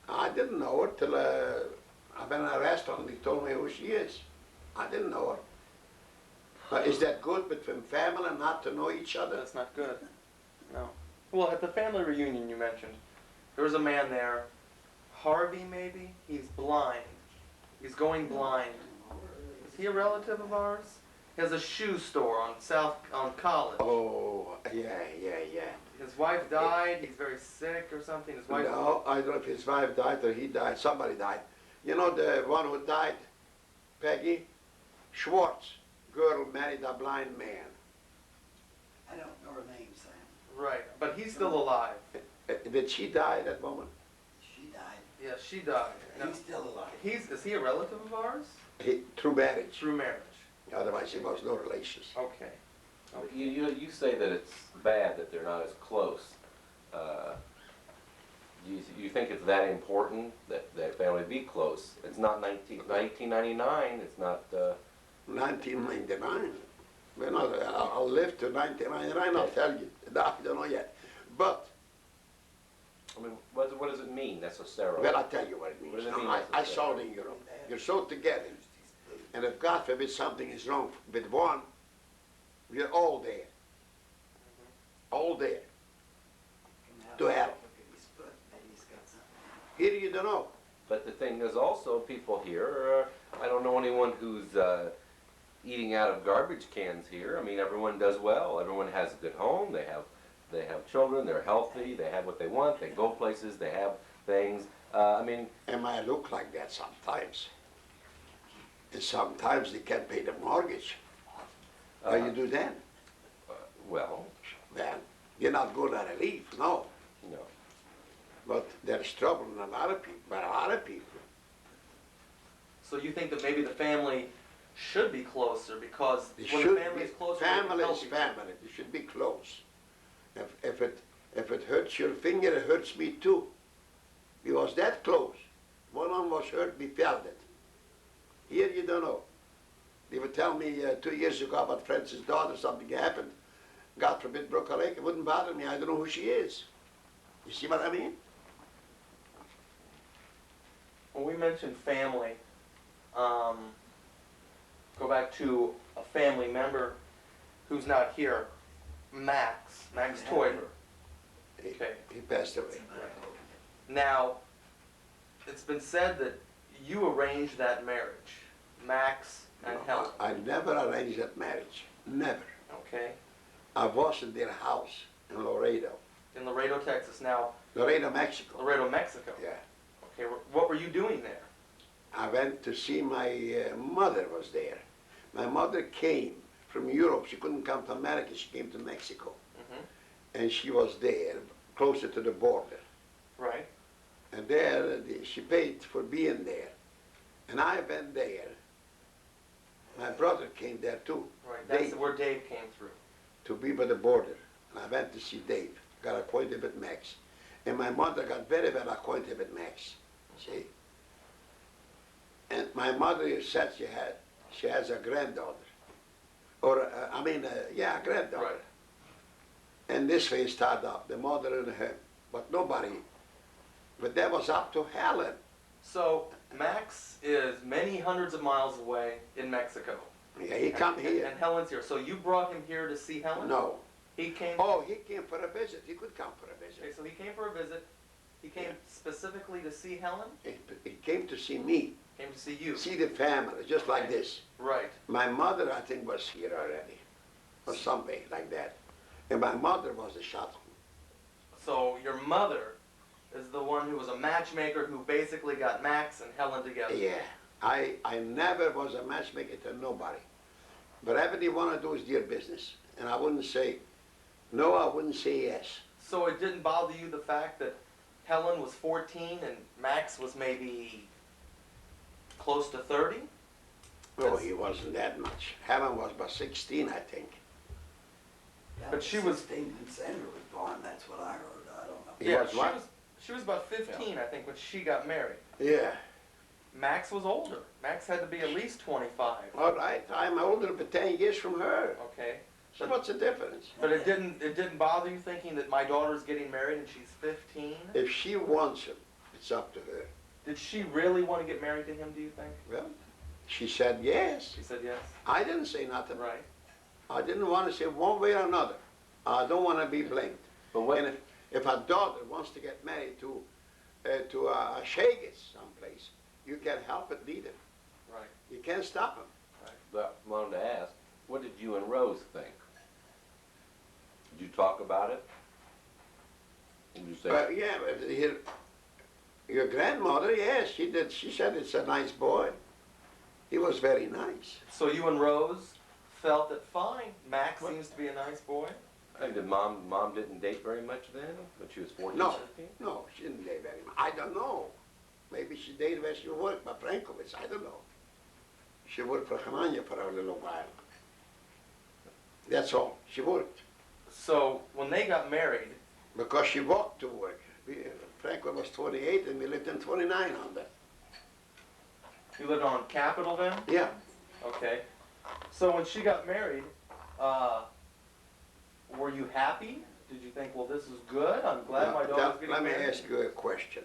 I didn't know her till I've been in a restaurant and they told me who she is. I didn't know her. Is that good between family not to know each other? That's not good. No. Well, at the family reunion you mentioned, there was a man there, Harvey maybe? He's blind. He's going blind. Is he a relative of ours? He has a shoe store on College. Oh, yeah. His wife died, he's very sick or something. His wife No, I don't know if his wife died or he died. Somebody died. You know the one who died, Peggy? Schwartz. Girl married a blind man. I don't know her name, Sam. Right, but he's still alive. Did she die, that woman? She died. Yeah, she died. Now, He's still alive. is he a relative of ours? Through marriage. Through marriage. Otherwise he was no relations. Okay. You say that it's bad that they're not as close. You think it's that important that that family be close? It's not 1999, it's not, 1999. Well, not, I'll live to 1999, I'll tell you. I don't know yet. But, I mean, what does it mean necessarily? well, I'll tell you what it means. What does it mean I saw it in Europe. You're so together. And if God forbid something is wrong with one, we're all there. All there. Can have To a help. look at his foot. Maybe he's got something. Here you don't know. But the thing is also, people here, I don't know anyone who's eating out of garbage cans here. I mean, everyone does well. Everyone has a good home. They have children. They're healthy. They have what they want. They go places. They have things. I mean, And I look like that sometimes. And sometimes they can't pay the mortgage. How you do then? well, Well, you're not going on a leave, no. no. But there's trouble in a lot of people. So you think that maybe the family should be closer because They when should the family be. is closer, they can Family help is each other. family. They should be close. If it hurts your finger, it hurts me too. We was that close. One of them was hurt, we felt it. Here you don't know. They would tell me 2 years ago about Francis' daughter, something happened. God forbid, broke her leg. It wouldn't bother me. I don't know who she is. You see what I mean? When we mentioned family, go back to a family member who's not here, Max Toiber. Okay. He passed away. Now, it's been said that you arranged that marriage, Max and Helen, I never arranged that marriage. Never. okay, I was in their house in Laredo. in Laredo, Texas. Now, Laredo, Mexico. Laredo, Mexico. Yeah. Okay, what were you doing there? I went to see my mother was there. My mother came from Europe. She couldn't come to America. She came to Mexico. And she was there, closer to the border. Right. And there, she paid for being there. And I went there. My brother came there too. Right. That's Dave, where Dave came through. to be by the border. And I went to see Dave. Got acquainted with Max. And my mother got very well acquainted with Max, see? And my mother said she has a granddaughter. Or, a granddaughter. Right. And this way it started up, the mother and him. But nobody, but that was up to Helen. So Max is many hundreds of miles away in Mexico. Yeah, he come here. And Helen's here. So you brought him here to see Helen? No. He came. Oh, he came for a visit. He could come for a Okay, visit. so he came for a visit. He came Yeah. specifically to see Helen. He came to see me, Came to see you. see the family, just like Okay. this. Right. My mother, I think, was here already, or something like that. And my mother was the shot. So your mother is the one who was a matchmaker who basically got Max and Helen together. Yeah, I never was a matchmaker to nobody. But everything you want to do is their business. And I wouldn't say no, I wouldn't say yes. So it didn't bother you the fact that Helen was 14 and Max was maybe close to 30? Oh, he wasn't that much. Helen was about 16, I think. Yeah, But she was- 16 when Sandra was born, that's what I heard, I don't know. He was what? she was about 15, I think, when she got married. Yeah. Max was older. Max had to be at least 25. All right, I'm older by 10 years from her. Okay. So what's the difference? But it didn't bother you thinking that my daughter's getting married and she's 15? If she wants him, it's up to her. Did she really want to get married to him, do you think? Well, she said yes. She said yes. I didn't say nothing. Right. I didn't want to say one way or another. I don't want to be blamed. But what, And if a daughter wants to get married to a Shagets someplace, you can't help it neither. Right. You can't stop him. but I wanted to ask, what did you and Rose think? Did you talk about it? Did you say, But yeah, but your grandmother, yes, she did. She said it's a nice boy. He was very nice. So you and Rose felt that fine, Max seems to be a nice boy? hey, did mom didn't date very much then, when she was 14, No. 15? No, she didn't date very much. I don't know. Maybe she dated where she worked, but Frankovitz, I don't know. She worked for Hamanya for a little while. That's all. She worked. So when they got married, Because she walked to work. Franklin was 28 and we lived in 29 on that. you lived on Capitol then? Yeah. Okay. So when she got married, were you happy? Did you think, well, this is good? I'm glad my Now, daughter's getting let me married. ask you a question.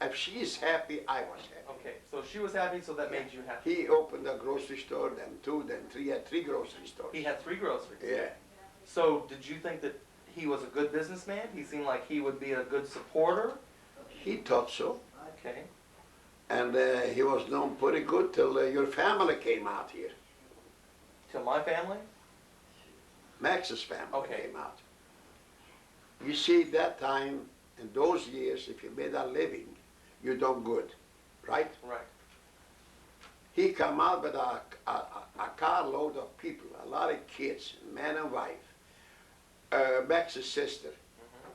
If she's happy, I was happy. Okay, so she was happy, so that made you happy. He opened a grocery store, then two, then three. He had 3 grocery stores. He had 3 groceries. Yeah. So did you think that he was a good businessman? He seemed like he would be a good supporter? He thought so. Okay. And he was known pretty good till your family came out here. To my family? Max's family Okay. came out. You see, that time, in those years, if you made a living, you done good, right? Right. He come out with a carload of people, a lot of kids, man and wife. Max's sister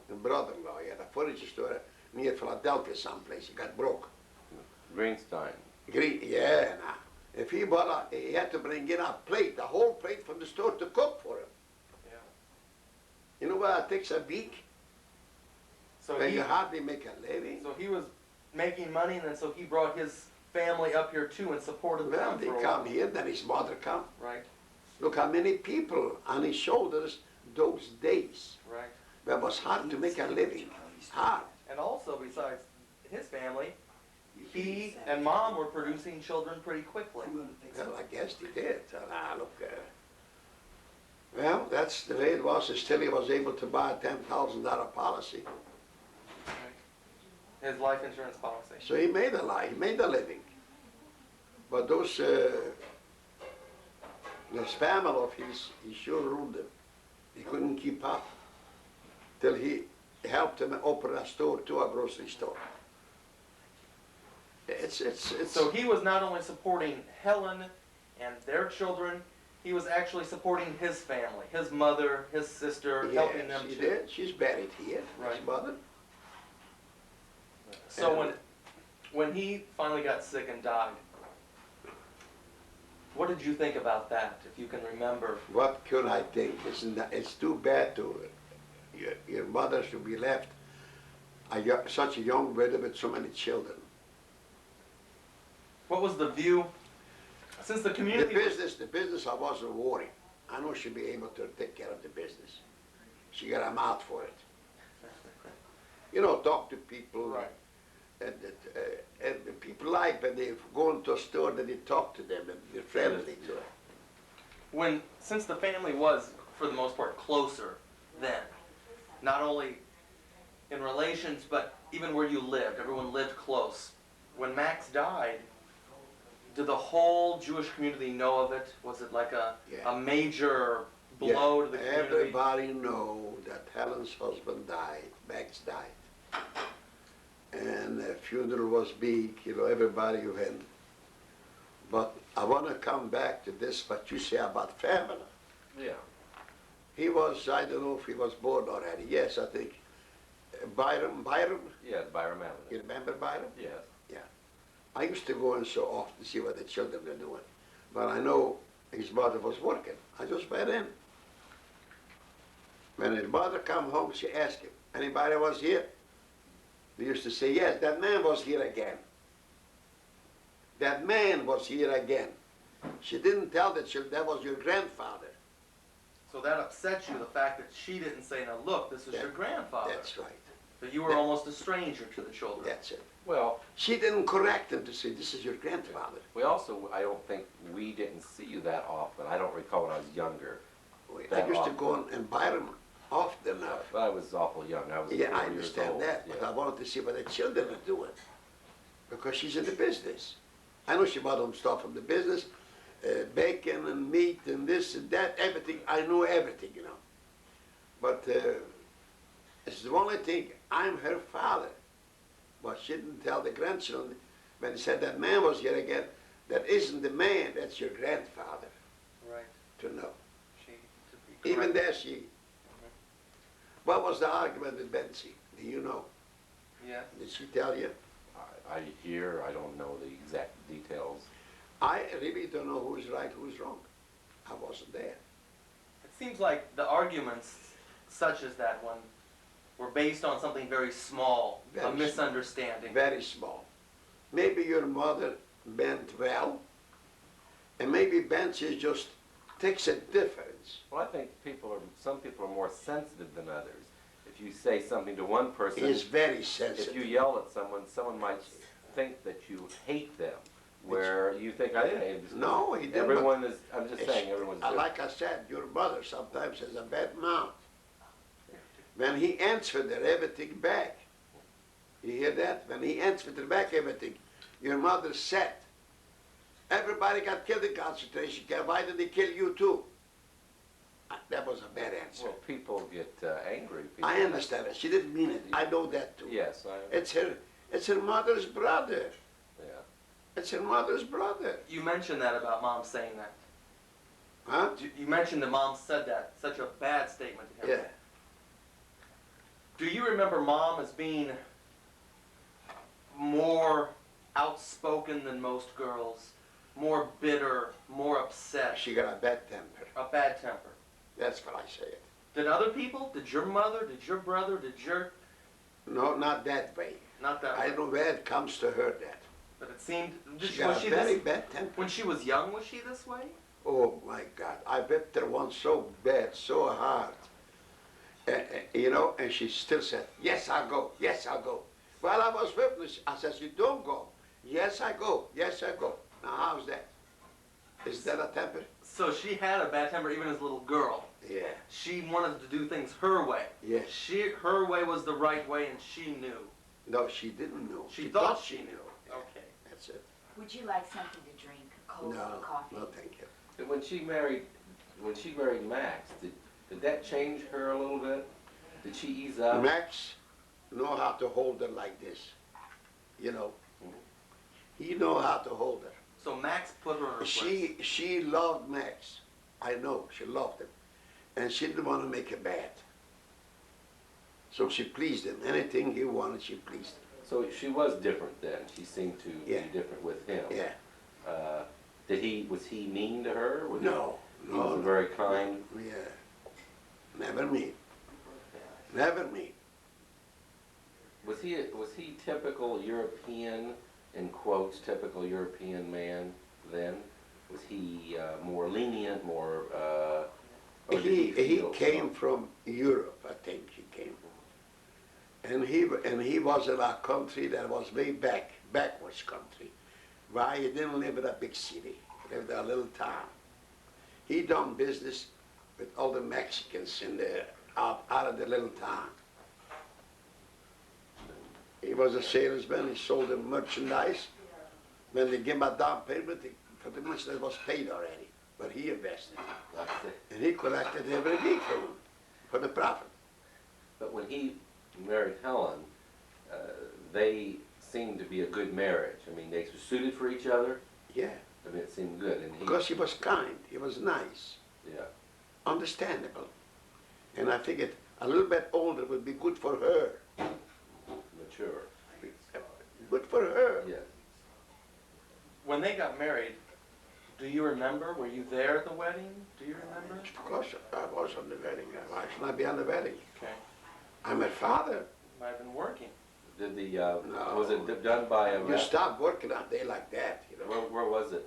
and brother-in-law, he had a furniture store near Philadelphia someplace. He got broke. Greenstein. Yeah, now. If he bought he had to bring in a plate, a whole plate from the store to cook for him. Yeah. You know what it takes a week? So When he, you hardly make a living? so he was making money, and then so he brought his family up here too and supported Well, them they for a come while. here, then his mother come. Right. Look how many people on his shoulders those days. Right. That was hard to make a living. Hard. And also, besides his family, he and mom were producing children pretty quickly. I'm gonna fix it. Well, I guess they did. Look, well, that's the way it was. Still, he was able to buy a $10,000 policy. His life insurance policy. So he made a lie. He made a living. But those family of his, he sure ruled them. He couldn't keep up till he helped him open a store too, a grocery store. It's So he was not only supporting Helen and their children, he was actually supporting his family, his mother, his sister, helping them she too. did. She's buried here, Right. his mother. So when he finally got sick and died, what did you think about that, if you can remember? What could I think? It's too bad to your mother should be left such a young widow with so many children. What was the view, since the The community was, business, I wasn't worried. I know she'd be able to take care of the business. She got a mouth for it. You know, talk to people. Right. And people like when they go into a store that they talk to them and they're friendly to it. since the family was, for the most part, closer then, not only in relations, but even where you lived, everyone lived close. When Max died, did the whole Jewish community know of it? Was it like a Yeah. major blow to the community? Everybody know that Helen's husband died, Max died. And the funeral was big, you know, everybody went. But I want to come back to this, what you say about family. Yeah. He was, I don't know if he was born already. Yes, I think. Byron? Yeah, Byron Avenue. You remember Byron? Yes. I used to go in so often to see what the children were doing. But I know his mother was working. I just went in. When his mother come home, she asked him, anybody was here? They used to say, yes, that man was here again. That man was here again. She didn't tell the children that was your grandfather. So that upset you, the fact that she didn't say, now look, this is your grandfather. That's right. So you were almost a stranger to the children. That's it. Well, She didn't correct him to say, this is your grandfather. we also, I don't think, we didn't see you that often. I don't recall when I was younger. I That used to often. go and buy them often now. But I was awful young. I was Yeah, 4 I years understand old. that, but Yeah. I wanted to see what the children are doing. Because she's in the business. I know she bought them stuff from the business, bacon and meat and this and that, everything. I know everything, you know. But it's the only thing, I'm her father. But she didn't tell the grandchildren, when he said that man was here again, that isn't the man, that's your grandfather, Right. to know. She, to be Even correct. there she, what was the argument with Betsy? Do you know? Yes. Did she tell you? I hear, I don't know the exact details. I really don't know who's right, who's wrong. I wasn't there. It seems like the arguments, such as that one, were based on something very small, Very a small. misunderstanding. Very small. Maybe your mother meant well, and maybe Betsy just takes a difference. Well, I think some people are more sensitive than others. If you say something to one person, He is very if you sensitive. yell at someone might think that you hate them, where you think, I didn't hate them. No, he didn't. Everyone is, I'm just saying, everyone's different. Like I said, your mother sometimes has a bad mouth. When he answered her everything back, you hear that? When he answered her back everything, your mother said, everybody got killed in concentration camp, why did they kill you too? That was a bad answer. Well, people get angry. People I understand it. She didn't mean it. I know that too. Yes, It's her mother's brother. yeah. It's her mother's brother. You mentioned that about Mom saying that. Huh? You mentioned that Mom said that, such a bad statement to him. Yeah. Do you remember Mom as being more outspoken than most girls, more bitter, more upset, She got a bad temper. a bad temper? That's what I say it. Did other people, did your mother, did your brother, did your, No, not that way. not that I way, know where it comes to her that. but it seemed, She got a very bad temper. when she was young, was she this way? Oh my God, I whipped her once so bad, so hard. You know, and she still said, yes, I'll go, yes, I'll go. While I was whipping her, I said, you don't go. Yes, I go, yes, I go. Now, how's that? Is that a temper? So she had a bad temper even as a little girl. Yeah, She wanted to do things her way. yes. Her way was the right way and she knew. No, she didn't know. She thought she knew. Okay. That's it. Would you like something to drink, a cold No, coffee? no, thank you. But when she married Max, did that change her a little bit? Did she ease up? Max know how to hold her like this, you know. He know how to hold her. So Max put her in her place. She loved Max. I know, she loved him. And she didn't want to make him bad. So she pleased him. Anything he wanted, she pleased him. So she was different then. She seemed to Yeah. be different with him. Yeah. Was he mean to her? No, He was very kind. Yeah. Never mean. Never mean. Was he typical European, in quotes, typical European man then? Was he more lenient, more, or did He feel came soft? from Europe, I think he came. And he was in a country that was way backwards country. Why he didn't live in a big city, he lived in a little town. He done business with all the Mexicans in the out of the little town. He was a salesman, he sold them merchandise. When they gave him a down payment, for the much that was paid already, but he invested. That's it. And he collected every week for the profit. But when he married Helen, they seemed to be a good marriage. I mean, they were suited for each other. Yeah, I mean, it seemed good. And he, because he was kind, he was nice, yeah, understandable. And I figured a little bit older would be good for her. mature. Good for her. Yes. When they got married, do you remember? Were you there at the wedding? Do you remember? Of course, I was on the wedding. Why should I be on the wedding? Okay. I'm a father. Might have been working. Did the No. was it done by a You stop working on a day like that, you know. where was it?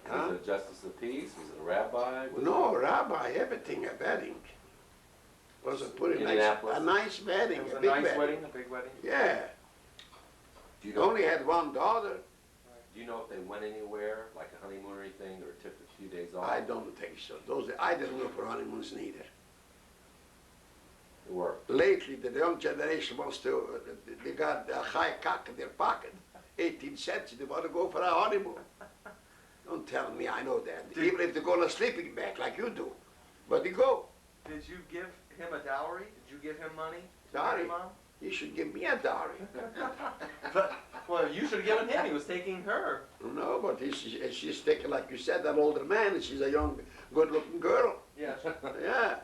Huh? Was it a justice of peace? Was it a rabbi? Was No, rabbi, everything, a wedding. Was a pretty nice, Indianapolis? a nice wedding, It was a a big nice wedding. wedding, a big wedding. Yeah, Do you he know? only had one daughter. Do you know if they went anywhere, like a honeymoon or anything, or took a few days off? I don't think so. I didn't go for honeymoons neither. Or Lately, the young generation wants to, they got a high cock in their pocket. 18 cents, they want to go for a honeymoon. Don't tell me I know that. Even if they go on a sleeping bag like you do. But they go. Did you give him a dowry? Did you give him money? to Dowry? marry Mom? You should give me a dowry. But, well, you should have given him. He was taking her. No, but she's taking, like you said, that older man, and she's a young, good-looking girl. Yeah. Yeah.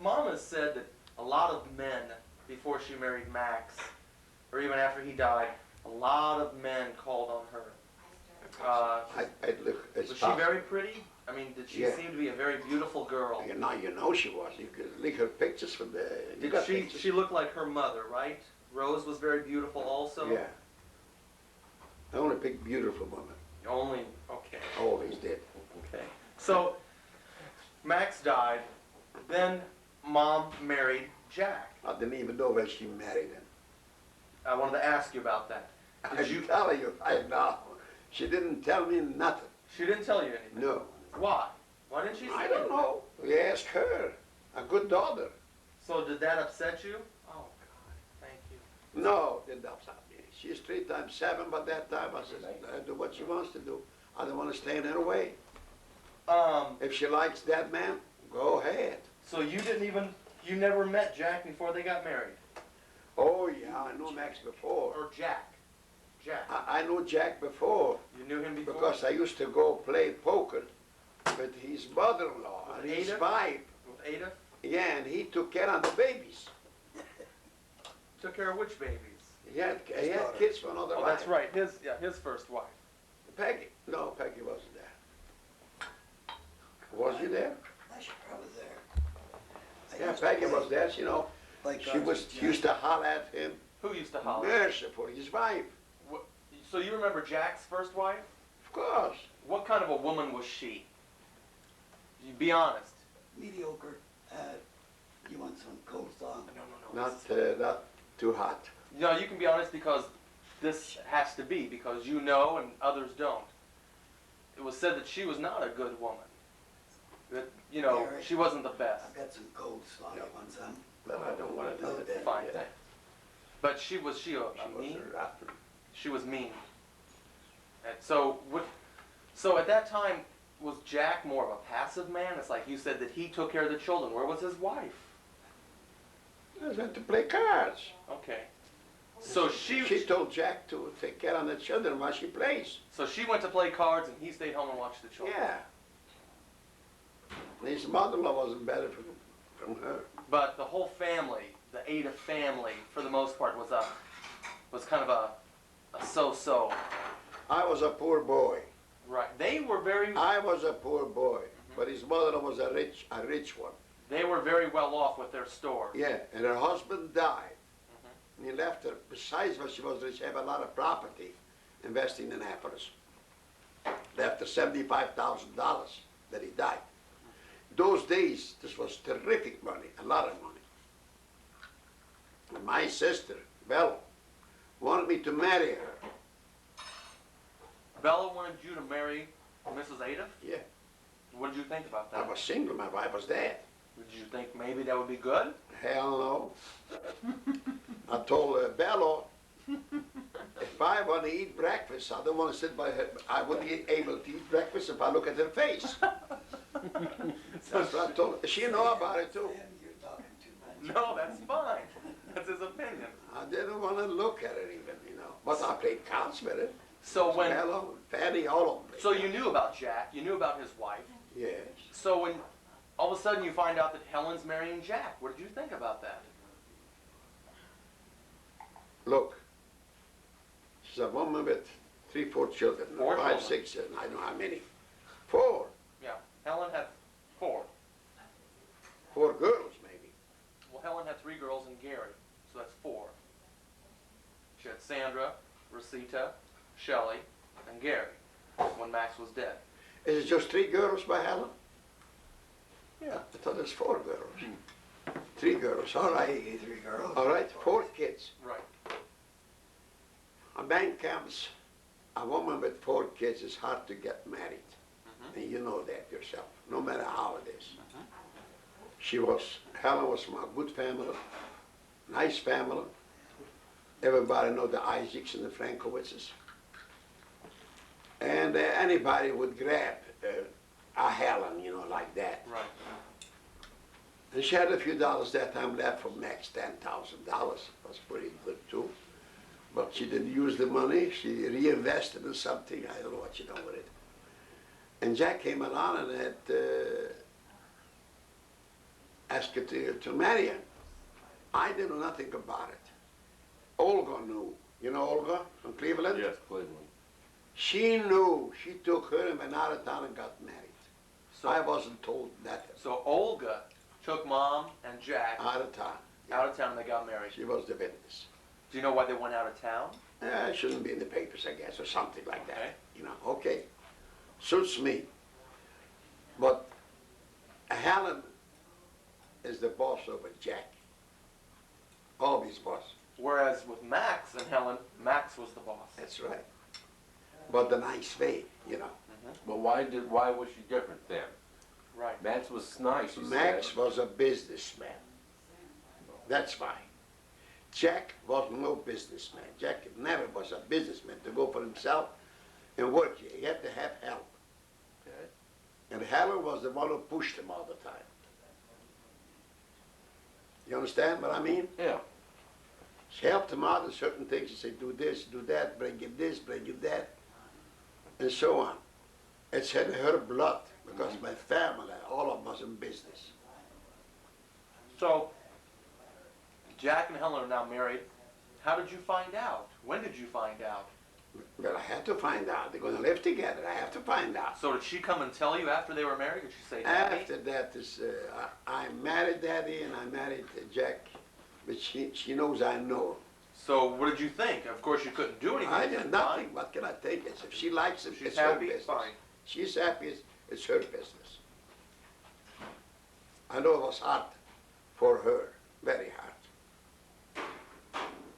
Mom has said that a lot of men, before she married Max, or even after he died, a lot of men called on her. I look, it's Was she very pretty? I mean, did she Yeah. seem to be a very beautiful girl? You know she was. You could look her pictures from the. You Did got she? pictures. She looked like her mother, right? Rose was very beautiful, also. Yeah. I only pick beautiful women. Only okay. Always did. Okay. So Max died. Then Mom married Jack. I didn't even know when she married him. I wanted to ask you about that. I'm Did you? telling you right now. She didn't tell me nothing. She didn't tell you anything. No. Why? Why didn't she say I don't anything? know. We ask her. A good daughter. So did that upset you? Oh God, thank you. No, didn't upset me. She's 3 times 7, but that time I said, I do what she wants to do. I don't want to stand in her way. If she likes that man, go ahead. So you never met Jack before they got married? Oh yeah, I knew Max before. Or Jack? Jack. I knew Jack before You knew him before? because I used to go play poker with his mother-in-law and his Ada? wife. With Ada? Yeah, and he took care of the babies. Took care of which babies? He had kids for another Oh, wife. that's right. His first wife. Peggy. No, Peggy wasn't there. Was she there? I should probably there. I Yeah, used to Peggy play- was there, you know. play She cards was with used to holler at him. Who used to holler? Merciful, his wife. So you remember Jack's first wife? Of course. What kind of a woman was she? You be honest. Mediocre. You want some coleslaw? No. Not too hot. No, you can be honest because this has to be because you know and others don't. It was said that she was not a good woman. That Gary, she wasn't the best. I've got some coleslaw. You want some? But I don't want to do it. Fine. Yeah. But she was a She was mean? rotten. She was mean. And so at that time, was Jack more of a passive man? It's like you said that he took care of the children. Where was his wife? I went to play cards. Okay. So She told Jack to take care of the children while she plays. So she went to play cards and he stayed home and watched the children. Yeah. His mother-in-law wasn't better from her. But the whole family, the Ada family, for the most part, was kind of a so-so. I was a poor boy. Right. They were very I was a poor boy, but his mother was a rich one. well off with their store. Yeah, and her husband died. And he left her, besides what she was rich, have a lot of property investing in Annapolis. Left her $75,000 that he died. Those days, this was terrific money, a lot of money. And my sister, Belle, wanted me to marry her. Bella wanted you to marry Mrs. Ada? Yeah, What did you think about I that? was single, my wife was dead. Did you think maybe that would be good? Hell no. I told Bello, if I want to eat breakfast, I don't want to sit by her. I wouldn't be able to eat breakfast if I look at her face. That's what I told her. She know about it too. Sam, you're talking too much. No, that's fine. That's his opinion. I didn't want to look at her even, you know. But I played cards with her. So when, Bello, Fanny, all of them. so you knew about Jack, you knew about his wife. Yes. So when all of a sudden you find out that Helen's marrying Jack, what did you think about that? Look, she's a woman with 3, 4 children. Four 5, children. 6 children. I don't know how many. 4. Yeah, Helen had 4. 4 girls, maybe. Well, Helen had 3 girls and Gary, so that's 4. She had Sandra, Rosita, Shelley, and Gary when Max was dead. Is it just 3 girls by Helen? Yeah. I thought there's 4 girls. 3 girls, all right. 3 girls. All right, 4 kids. Right. A man comes, a woman with 4 kids is hard to get married. And you know that yourself, no matter how it is. Helen was from a good family, nice family. Everybody know the Isaacs and the Frankovitzes. And anybody would grab a Helen, you know, like that. Right. And she had a few dollars that time left for Max, $10,000. Was pretty good too. But she didn't use the money. She reinvested in something. I don't know what she done with it. And Jack came along and had asked her to marry him. I didn't know nothing about it. Olga knew. You know Olga from Cleveland? Yes, Cleveland. She knew. She took her and went out of town and got married. So, I wasn't told nothing. so Olga took Mom and Jack Out of town. out of town and they got married. She was the witness. Do you know why they went out of town? It shouldn't be in the papers, I guess, or something like Okay. that. You know, okay. Suits me. But Helen is the boss over Jack. Always boss. Whereas with Max and Helen, Max was the boss. That's right. But the nice way, you know. But why was she different then? Right. Max was nice, you Max said. was a businessman. That's why. Jack was no businessman. Jack never was a businessman to go for himself and work. He had to have help. Okay. And Helen was the one who pushed him all the time. You understand what I mean? Yeah. She helped him out in certain things. She said, do this, do that, bring him this, bring him that, and so on. It's in her blood because my family, all of them was in business. So, Jack and Helen are now married. How did you find out? When did you find out? Well, I had to find out. They're going to live together. I have to find out. So did she come and tell you after they were married? Did she say, Daddy? After that, I married Daddy and I married Jack, but she knows I know her. So what did you think? Of course you couldn't do anything. I at did the nothing. time. What can I think? It's, if she likes it, She's it's her happy, business. fine. She's happy, it's her business. I know it was hard for her, very hard.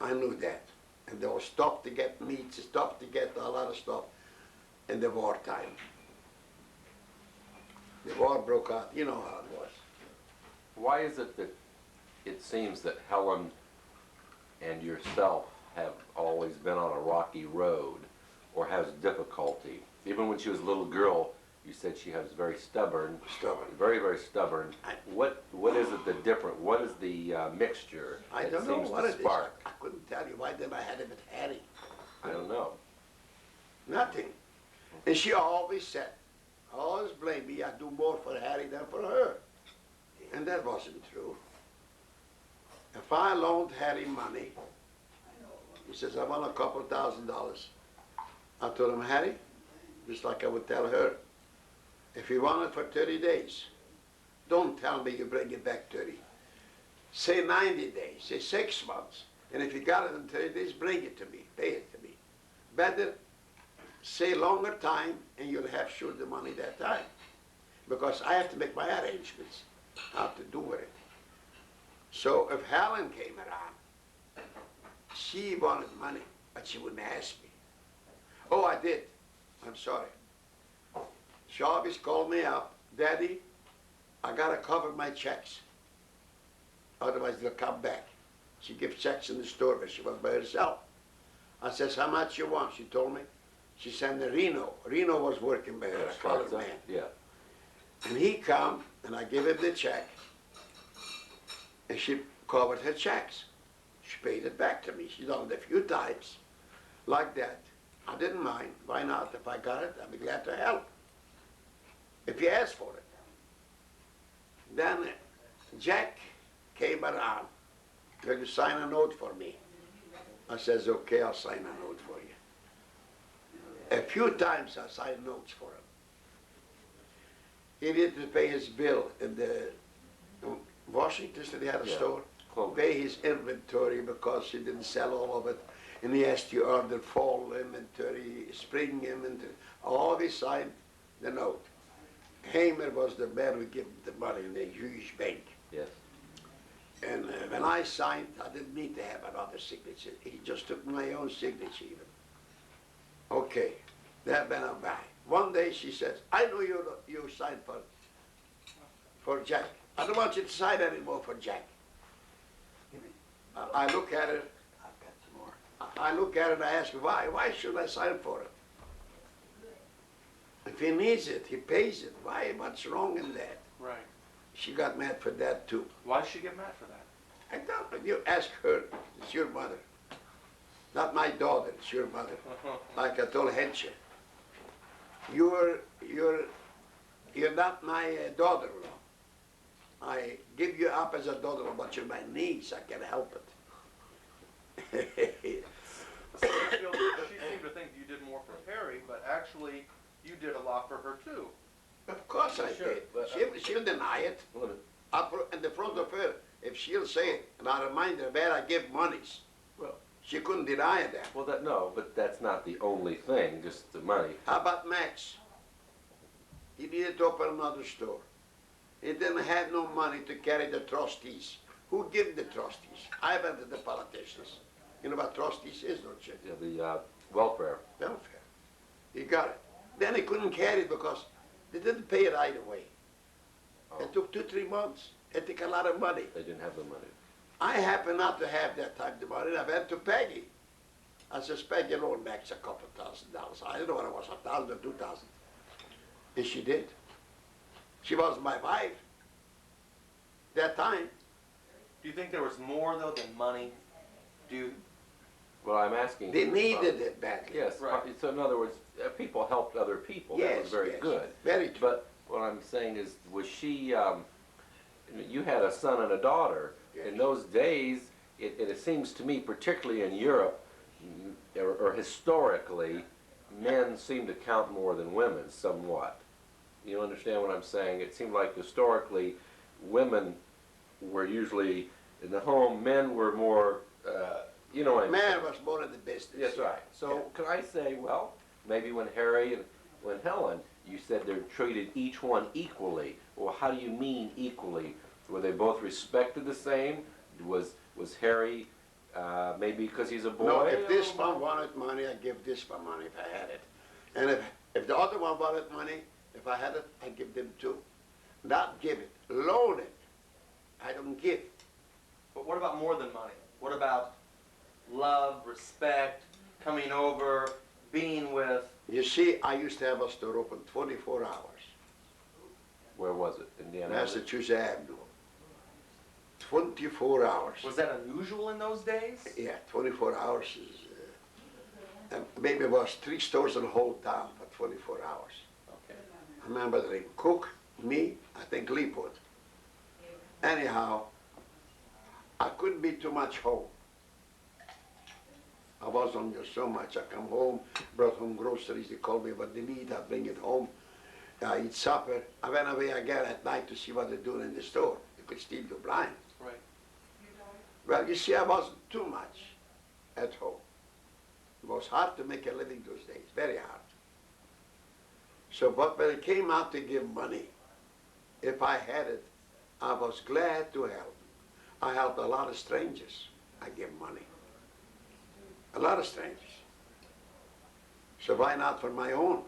I knew that. And they were stopped to get meat, stopped to get a lot of stuff in the wartime. The war broke out, you know how it was. Why is it that it seems that Helen and yourself have always been on a rocky road or has difficulty? Even when she was a little girl, you said she was very stubborn. Stubborn. Very, very stubborn. I- What is it the different, what is the mixture I that don't know seems what to it is. spark? I couldn't tell you. Why didn't I have it with Harry? I don't know. Nothing. And she always said, always blamed me, I do more for Harry than for her. And that wasn't true. If I loaned Harry money, he says, I want a couple $1,000. I told him, Harry, just like I would tell her, if you want it for 30 days, don't tell me you bring it back 30. Say 90 days, say 6 months. And if you got it in 3 days, bring it to me, pay it to me. Better say longer time and you'll have sure the money that time. Because I have to make my arrangements, how to do with it. So if Helen came around, she wanted money, but she wouldn't ask me. Oh, I did. I'm sorry. She always called me up, Daddy, I gotta cover my checks. Otherwise they'll come back. She gives checks in the store, but she was by herself. I says, how much you want? She told me. She sent to Reno. Reno was working by her, a colored man. Yeah. And he come, and I give him the check, and she covered her checks. She paid it back to me. She done it a few times, like that. I didn't mind. Why not? If I got it, I'd be glad to help. If you ask for it. Then Jack came around. Will you sign a note for me? I says, okay, I'll sign a note for you. A few times I signed notes for him. He didn't pay his bill in the Washington, they had a store. Clothing. Pay his inventory because he didn't sell all of it. And he asked you order fall inventory, spring inventory. All he signed the note. Hamer was the man who gave him the money in the Jewish bank. Yes. And when I signed, I didn't need to have another signature. He just took my own signature even. Okay, that went on by. One day she says, I know you signed for Jack. I don't want you to sign anymore for Jack. I look at her. I've got some more. I look at it and I ask, why? Why should I sign for it? If he needs it, he pays it. Why? What's wrong in that? Right. She got mad for that too. Why did she get mad for that? I don't know. You ask her. It's your mother. Not my daughter. It's your mother. Like I told Hensha. You're not my daughter-in-law. I give you up as a daughter-in-law, but you're my niece. I can't help it. So she seemed to think you did more for Harry, but actually you did a lot for her too. Of course I Sure, did. but, She'll deny it. Up in the front of her, if she'll say it, and I remind her where I give monies. Well, She couldn't deny that. well, no, but that's not the only thing, just the money. How about Max? He needed to open another store. He didn't have no money to carry the trustees. Who give the trustees? I went to the politicians. You know what trustees is, don't you? Yeah, the welfare. Welfare. He got it. Then he couldn't carry it because they didn't pay it right away. Oh, It took 2-3 months. It took a lot of money. they didn't have the money. I happen not to have that type of money. I went to Peggy. I says, Peggy loaned Max a couple $1,000. I don't know what it was, 1,000 or 2,000. And she did. She was my wife. That time. Do you think there was more though than money? Do you, Well, I'm asking. They needed it badly. Yes, Right. so in other words, people helped other people. That was very yes. good. Very true. But what I'm saying is, was she, you had a son and a daughter. Yes. In those days, it seems to me, particularly in Europe, or historically, men seem to count more than women, somewhat. You understand what I'm saying? It seemed like historically, women were usually in the home, men were more, you know what I'm saying? Man was more in the business. That's right. So could I say, well, maybe when Harry and when Helen, you said they're treated each one equally. Well, how do you mean equally? Were they both respected the same? Was Harry, maybe because he's a boy? No, if this one wanted money, I'd give this one money if I had it. And if the other one wanted money, if I had it, I'd give them too. Not give it, loan it. I don't give. but what about more than money? What about love, respect, coming over, being with? You see, I used to have a store open 24 hours. Where was it? Indiana? Massachusetts Avenue. 24 hours. Was that unusual in those days? Yeah, 24 hours is, maybe it was 3 stores in the whole town for 24 hours. Okay. I remember they cook, me, I think Leewood. Anyhow, I couldn't be too much home. I was on there so much. I come home, brought home groceries, they called me what they need, I bring it home. I eat supper. I went away again at night to see what they're doing in the store. You could steal the blind. Right. Well, you see, I wasn't too much at home. It was hard to make a living those days, very hard. So, but when it came out to give money, if I had it, I was glad to help. I helped a lot of strangers. I give money. A lot of strangers. So why not for my own?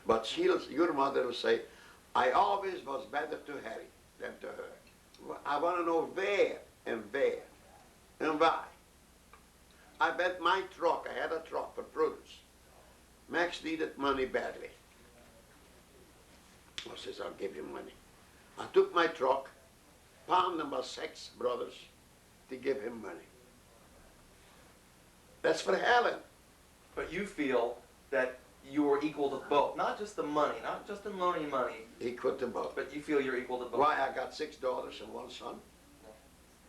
But your mother will say, I always was better to Harry than to her. I want to know where and why. I bet my truck, I had a truck for produce. Max needed money badly. I says, I'll give you money. I took my truck, found number 6 brothers to give him money. That's for Helen. But you feel that you were equal to both, not just the money, not just in loaning money, Equal to both. but you feel you're equal to both. Why I got 6 daughters and 1 son?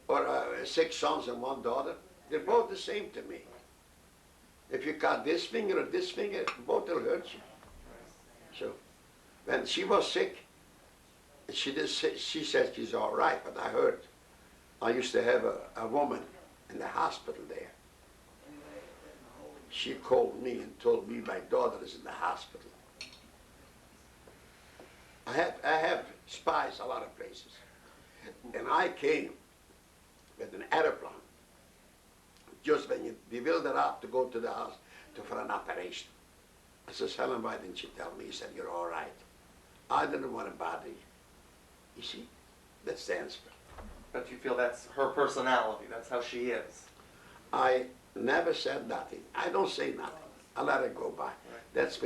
Or 6 sons and 1 daughter? They're both the same to me. If you cut this finger or this finger, both will hurt you. So, when she was sick, she said she's all right, but I heard, I used to have a woman in the hospital there. She called me and told me my daughter is in the hospital. I have spies a lot of places. And I came with an aeroplane, just when they build her up to go to the house for an operation. I says, Helen, why didn't you tell me? He said, you're all right. I didn't want to bother you. You see, that's the answer. But you feel that's her personality, that's how she is. I never said nothing. I don't say nothing. I let it go by. Right. That's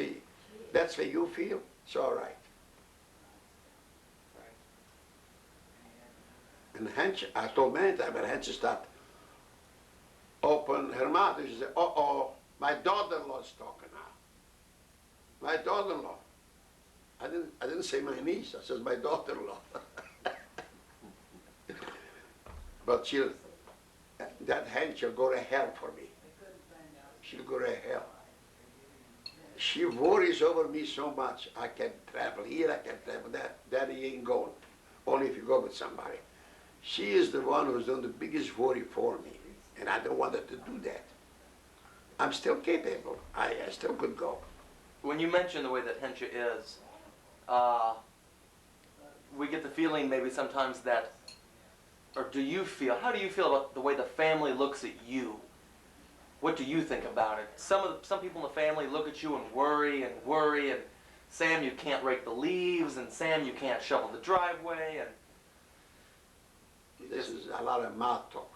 where you feel, it's all right. And Hench, I told many times, but Hench started open her mouth. She said, uh-oh, my daughter-in-law's talking now. My daughter-in-law. I didn't say my niece, I said my daughter-in-law. But that Hench will go to hell for me. She'll go to hell. She worries over me so much. I can travel here, I can travel there. Daddy ain't going, only if you go with somebody. She is the one who's done the biggest worry for me, and I don't want her to do that. I'm still capable. I still could go. When you mention the way that Hensha is, we get the feeling maybe sometimes that, or do you feel, how do you feel about the way the family looks at you? What do you think about it? Some people in the family look at you and worry, and Sam, you can't rake the leaves, and Sam, you can't shovel the driveway, and This is a lot of mouth talk.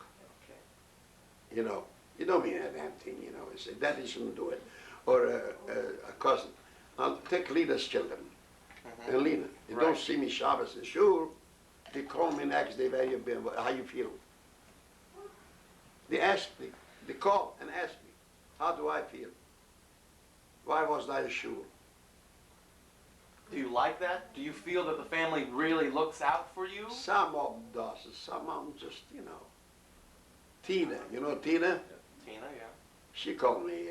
You know, you don't mean a damn thing, you know. You say, Daddy shouldn't do it. Or a cousin. I'll take Lena's children. And Lena, they don't see me Shabbos and shul. They call me next day, where you been, how you feel? They ask me, they call and ask me, how do I feel? Why wasn't I in shul? do you like that? Do you feel that the family really looks out for you? Some of them does, some of them just, you know. Tina, you know Tina? Tina, yeah. She called me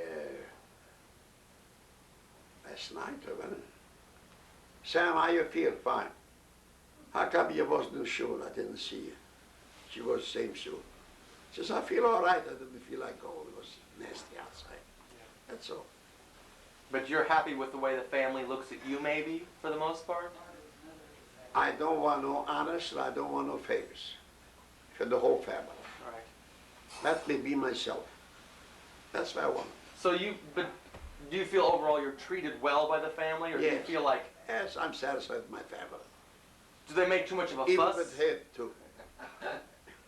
last night or when. Sam, how you feel? Fine. How come you wasn't in shul? I didn't see you. She was same shul. She says, I feel all right. I didn't feel like going. It was nasty outside. That's all. But you're happy with the way the family looks at you, maybe, for the most part? I don't want no honors, and I don't want no favors for the whole family. Right. Let me be myself. That's what I want. So but do you feel overall you're treated well by the family, or do you Yes. feel like, Yes, I'm satisfied with my family. do they make too much of a Even fuss? with him, too.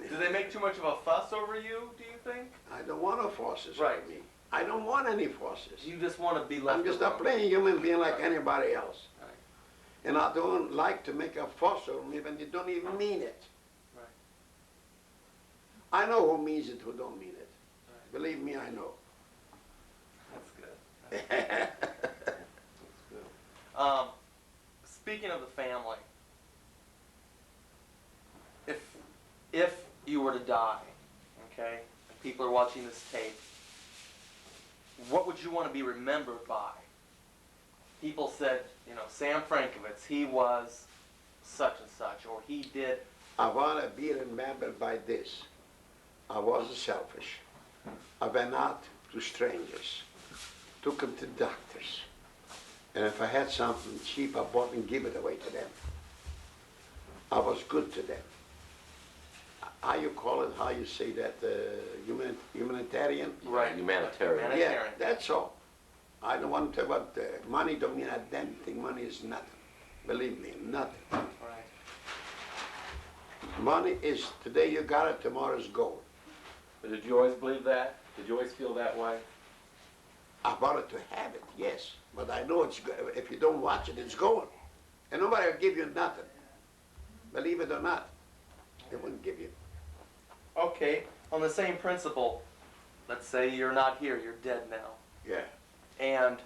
Do they make too much of a fuss over you, do you think? I don't want no forces Right. for me. I don't want any forces. You just want to be left I'm just a alone. plain human being like Right. anybody else. Right. And I don't like to make a fuss over me when they don't even mean it. Right. I know who means it, who don't mean it. Right. Believe me, I know. That's good. That's good. Speaking of the family, if you were to die, okay, and people are watching this tape, what would you want to be remembered by? People said, you know, Sam Frankovitz, he was such and such, or he did. I want to be remembered by this. I wasn't selfish. I went out to strangers, took them to doctors. And if I had something cheap, I bought and give it away to them. I was good to them. How you call it, how you say that, humanitarian? Right. Humanitarian. Yeah, that's all. I don't want to talk about money, don't mean a damn thing. Money is nothing. Believe me, nothing. Right. Money is, today you got it, tomorrow's gold. But did you always believe that? Did you always feel that way? I wanted to have it, yes. But I know it's, if you don't watch it, it's going. And nobody will give you nothing. Believe it or not, they wouldn't give you. Okay, on the same principle, let's say you're not here, you're dead now. Yeah. And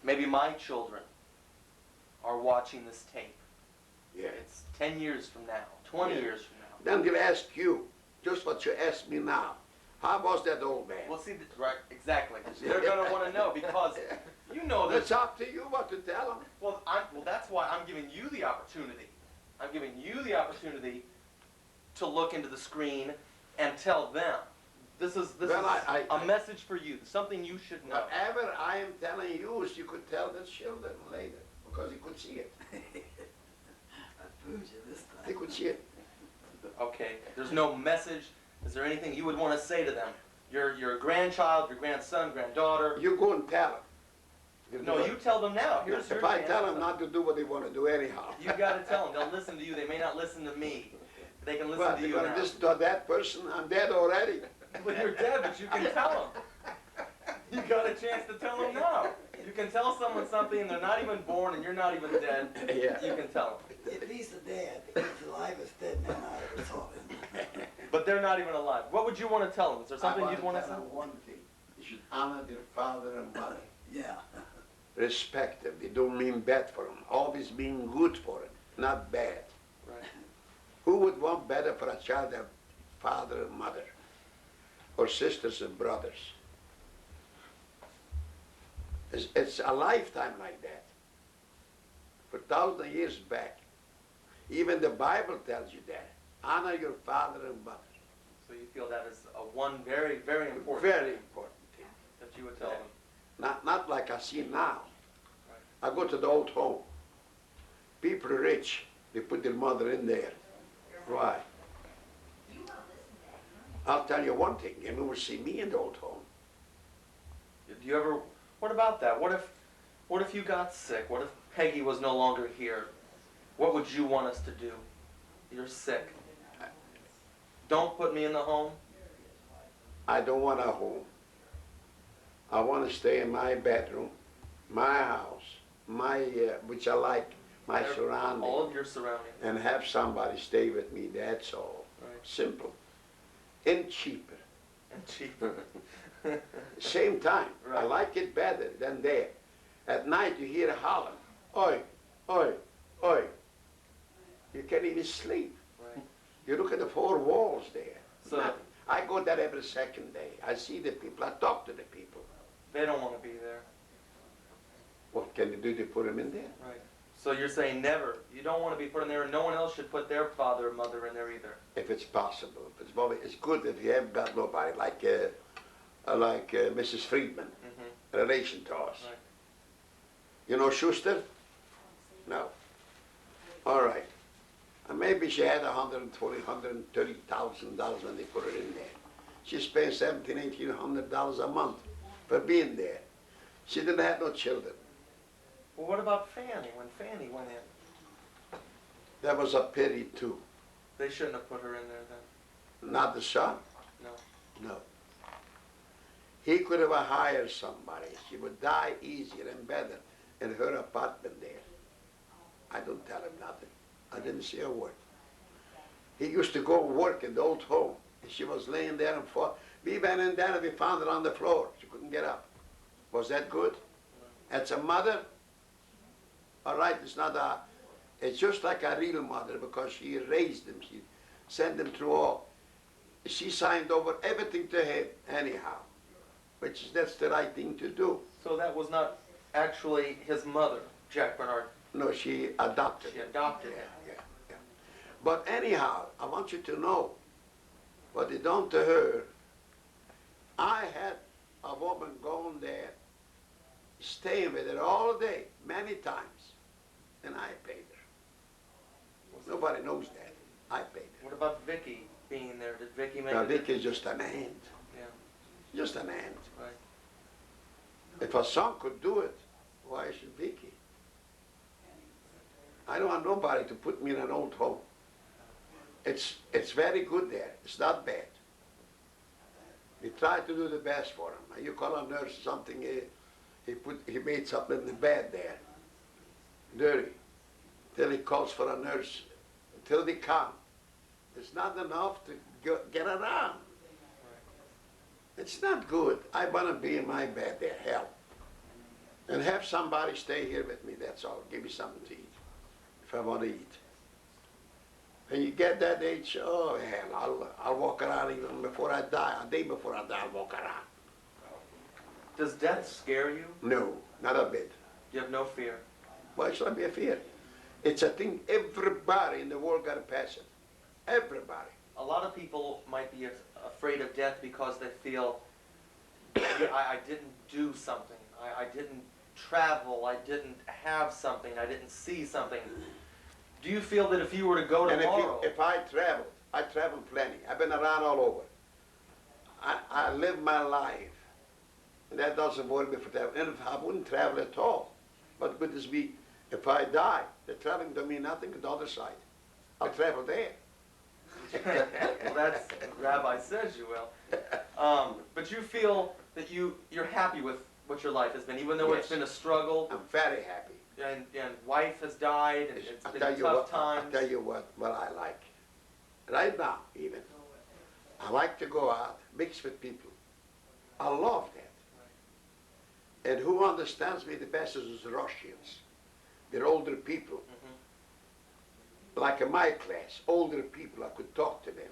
maybe my children are watching this tape. Yeah. It's 10 years from now, 20 Yeah. years from now. Then they'll ask you, just what you asked me now. How was that old man? Well, see, right, exactly. They're going to want to know because you know that. It's up to you what to tell them. Well, that's why I'm giving you the opportunity. I'm giving you the opportunity to look into the screen and tell them. This is Well, a message for you, something you should know. Whatever I am telling you is you could tell the children later, because you could see it. I fooled you this They time. could see it. Okay, there's no message. Is there anything you would want to say to them? Your grandchild, your grandson, granddaughter? You go and tell them. No, you tell them now. Here's your If I chance. tell them not to do what they want to do anyhow. You got to tell them. They'll listen to you. They may not listen to me. They can listen Well, to they're you going now. to listen to that person. I'm dead already. But you're dead, but you can tell them. You got a chance to tell them now. You can tell someone something and they're not even born and you're not even dead. Yeah. You can tell them. If he's a dad, if he's alive, it's dead man I ever saw him. But they're not even alive. What would you want to tell them? Is there something I you'd want to say? tell them one thing. You should honor their father and mother. Yeah. Respect them. They don't mean bad for them. Always mean good for them, not bad. Right. Who would want better for a child than father and mother? Or sisters and brothers? It's a lifetime like that. For thousands of years back. Even the Bible tells you that. Honor your father and mother. So you feel that is one very, very important Very important thing. that you would tell them. Not like I see now. I go to the old home. People are rich. They put their mother in there. Why? I'll tell you one thing. You never see me in the old home. Do you ever? What about that? What if you got sick? What if Peggy was no longer here? What would you want us to do? You're sick. Don't put me in the home. I don't want a home. I want to stay in my bedroom, my house, my which I like, my surroundings, All of your surroundings. and have somebody stay with me. That's all. Right. Simple. And cheaper. And cheaper. Same time. I Right. like it better than there. At night you hear hollering. Oi, oi, oi. You can't even sleep. Right. You look at the four walls there. So- Nothing. I go there every second day. I see the people. I talk to the people. They don't want to be there. What can you do to put them in there? Right. So you're saying never. You don't want to be put in there, and no one else should put their father or mother in there either. If it's possible. If it's probably, it's good if you haven't got nobody like Mrs. Friedman, Mm-hmm. relation to us. Right. You know Schuster? No. All right. And maybe she had $130,000 when they put her in there. She's paying $1,700, $1,800 a month for being there. She didn't have no children. Well, what about Fanny? When Fanny went in, That was a pity too. they shouldn't have put her in there then. Not the son. No. No. He could have hired somebody. She would die easier and better in her apartment there. I don't tell him nothing. I didn't say a word. He used to go and work in the old home. And she was laying there and fought. We went in there and we found her on the floor. She couldn't get up. Was that good? That's a mother? All right, it's not a, it's just like a real mother because she raised them. She sent them through all. She signed over everything to him anyhow, which is, that's the right thing to do. So that was not actually his mother, Jack Bernard. No, she adopted She him. adopted Yeah, him. yeah, yeah. But anyhow, I want you to know what they done to her. I had a woman going there, staying with her all day, many times, and I paid her. Nobody knows that. I paid her. What about Vicky being there? Did Vicky make Now, a Vic difference? is just an ant, Yeah, just an ant. right. If a son could do it, why should Vicky? I don't want nobody to put me in an old home. It's very good there. It's not bad. We try to do the best for him. You call a nurse something, he made something in the bed there, dirty. Till he calls for a nurse, till they come. It's not enough to get around. It's not good. I want to be in my bed there, hell. And have somebody stay here with me, that's all. Give me something to eat, if I want to eat. When you get that age, oh hell, I'll walk around even before I die. A day before I die, I'll walk around. Does death scare you? No, not a bit. You have no fear? Why should I be afraid? It's a thing everybody in the world got to pass it. Everybody. A lot of people might be afraid of death because they feel, I didn't do something. I didn't travel. I didn't have something. I didn't see something. Do you feel that if you were to go And tomorrow? if I traveled plenty. I've been around all over. I live my life. And that doesn't worry me for travel. And if I wouldn't travel at all. But goodness me, if I die, the traveling don't mean nothing to the other side. I'll travel there. Well, that's Rabbi says you will. But you feel that you're happy with what your life has been, even though it's Yes. been a struggle, I'm very happy. and wife has died, and it's I'll been tell you tough what, times. I'll tell you what I like. Right now, even. I like to go out, mix with people. I love that. And who understands me the best is the Russians. They're older people. Like in my class, older people, I could talk to them.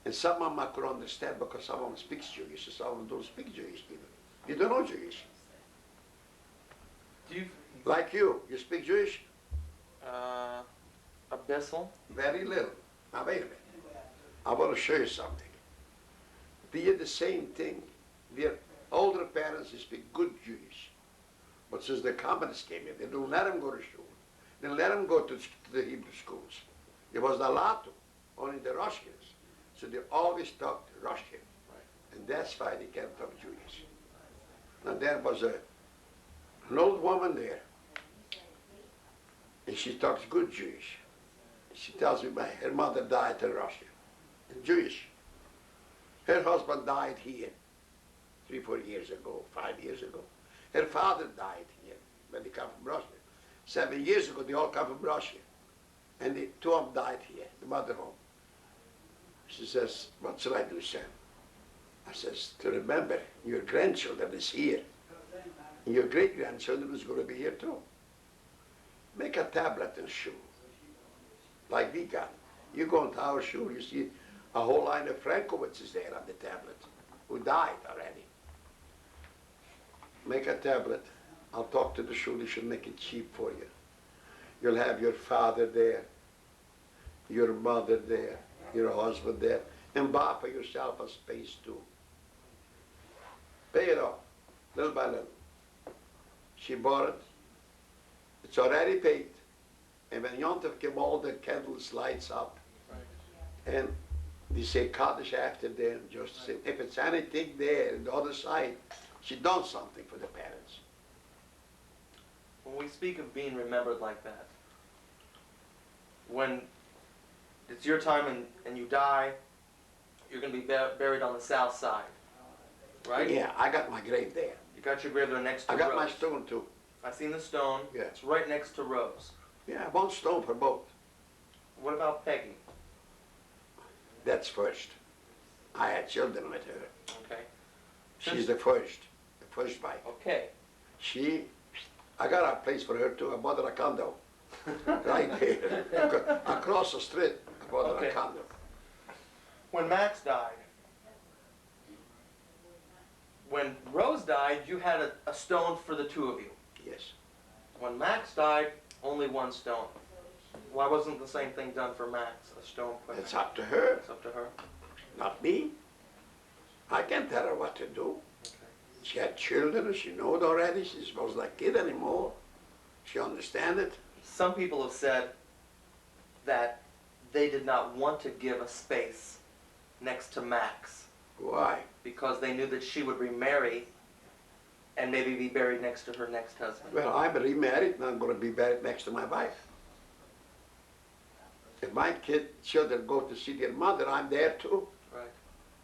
And some of them I could understand because some of them speak Jewish and some of them don't speak Jewish even. You don't know Jewish. Do you, Like you speak Jewish? abyssal? Very little. Now wait a minute. I want to show you something. We are the same thing. We are older parents who speak good Jewish. But since the communists came in, they don't let them go to school. They let them go to the Hebrew schools. There was not allowed to, only the Russians. So they always talked Russian. And that's why they can't talk Jewish. Now there was an old woman there. And she talks good Jewish. She tells me her mother died in Russia, in Jewish. Her husband died here 3, 4 years ago, 5 years ago. Her father died here when they come from Russia. 7 years ago, they all come from Russia. And the 2 of them died here, the mother home. She says, what shall I do, son? I says, to remember, your grandchildren is here. And your great-grandchildren is going to be here too. Make a tablet and shoe, like we got. You go into our shul, you see a whole line of Frankovitz is there on the tablet, who died already. Make a tablet. I'll talk to the shul, they should make it cheap for you. You'll have your father there, your mother there, your husband there, and buy for yourself a space too. Pay it off, little by little. She bought it. It's already paid. And when Yontif came, all the candles lights up. And they say Kaddish after them, just say, if it's anything there on the other side, she done something for the parents. When we speak of being remembered like that, when it's your time and you die, you're going to be buried on the south side, right? Yeah, I got my grave there. You got your grave there next to I got Rose. my stone too. I've seen the stone. Yeah. It's right next to Rose. Yeah, 1 stone for both. What about Peggy? That's first. I had children with her. Okay. She's the first wife. Okay. I got a place for her too. I bought her a condo. Right there. Across the street, I bought her Okay. a condo. When Max died, when Rose died, you had a stone for the 2 of you. Yes. When Max died, only 1 stone. Why wasn't the same thing done for Max, a stone quitter? It's up to her, It's up to her. not me. I can't tell her what to do. Okay. She had children, she knows already, she's not like kid anymore. She understand it. Some people have said that they did not want to give a space next to Max Why? because they knew that she would remarry and maybe be buried next to her next husband. Well, I'm remarried and I'm gonna be buried next to my wife. If my children go to see their mother, I'm there too. Right.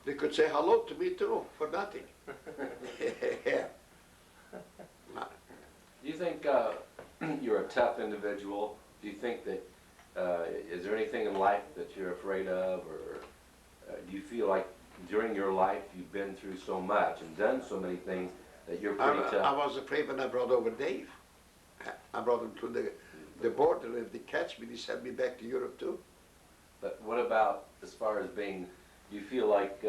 They could say hello to me too, for nothing. Yeah. Do you think you're a tough individual? Do you think that, is there anything in life that you're afraid of, or do you feel like during your life you've been through so much and done so many things that you're pretty I tough? was afraid when I brought over Dave. I brought him to the border. If they catch me, they send me back to Europe too. But what about as far as being, do you feel like,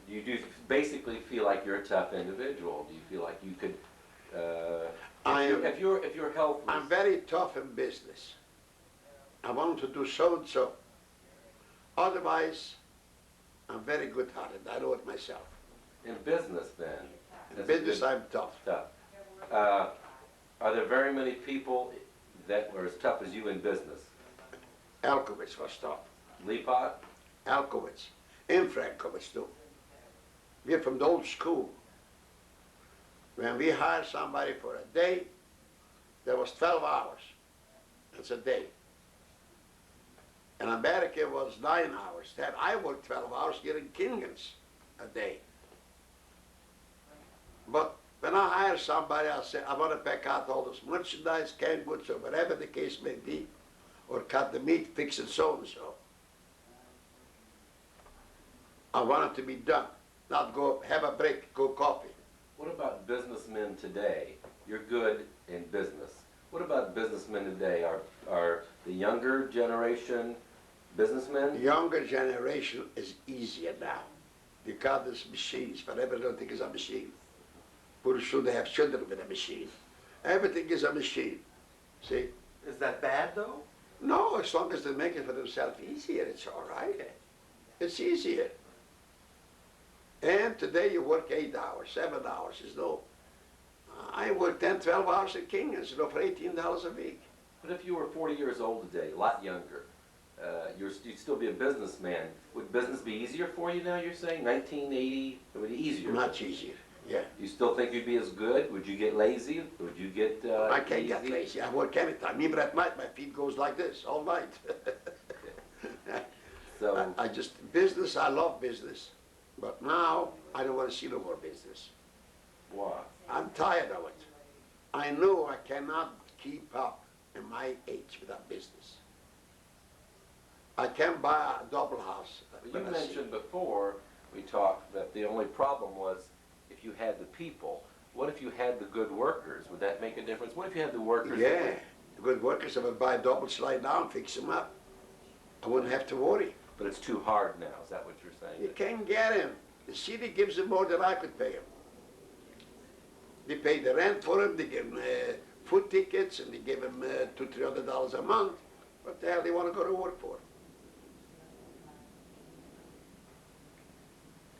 you do basically feel like you're a tough individual? Do you feel like you could, if your health was... I'm very tough in business. I want to do so and so. Otherwise, I'm very good-hearted. I know it myself. In business then? In that's business, good- I'm tough. tough. Are there very many people that were as tough as you in business? Alkovitz was tough. Leapot? Alkovitz. And Frankovitz too. We're from the old school. When we hire somebody for a day, there was 12 hours. That's a day. In America, it was 9 hours. Then I worked 12 hours getting Kingans a day. But when I hire somebody, I say, I want to pack out all this merchandise, canned goods, or whatever the case may be, or cut the meat, fix it so and so. I want it to be done, not go have a break, go coffee. What about businessmen today? You're good in business. What about businessmen today? Are the younger generation businessmen? The younger generation is easier now. They got these machines, but everyone think is a machine. Pretty soon they have children with a machine. Everything is a machine. See? Is that bad though? No, as long as they make it for themselves easier, it's all right. Okay. It's easier. And today you work 8 hours, 7 hours, is no. I work 10, 12 hours at King's, for $18 a week. But if you were 40 years old today, a lot younger, you'd still be a businessman. Would business be easier for you now, you're saying? 1980, it would be easier. Much easier, yeah. You still think you'd be as good? Would you get lazy? Would you get I can't get easy? lazy. I work anytime. Even at night, my feet goes like this all night. So, I just, business, I love business. But now, I don't want to see no more business. why? I'm tired of it. I know I cannot keep up in my age with that business. I can buy a double house. You when I see- mentioned before, we talked, that the only problem was if you had the people. What if you had the good workers? Would that make a difference? What if you had the workers? that Yeah, would- the good workers, I would buy a double slide down, fix them up. I wouldn't have to worry. But it's too hard now, is that what you're saying? You can't get him. The city gives him more than I could pay him. They pay the rent for him, they give him food tickets, and they give him $200, $300 a month. What the hell do you want to go to work for?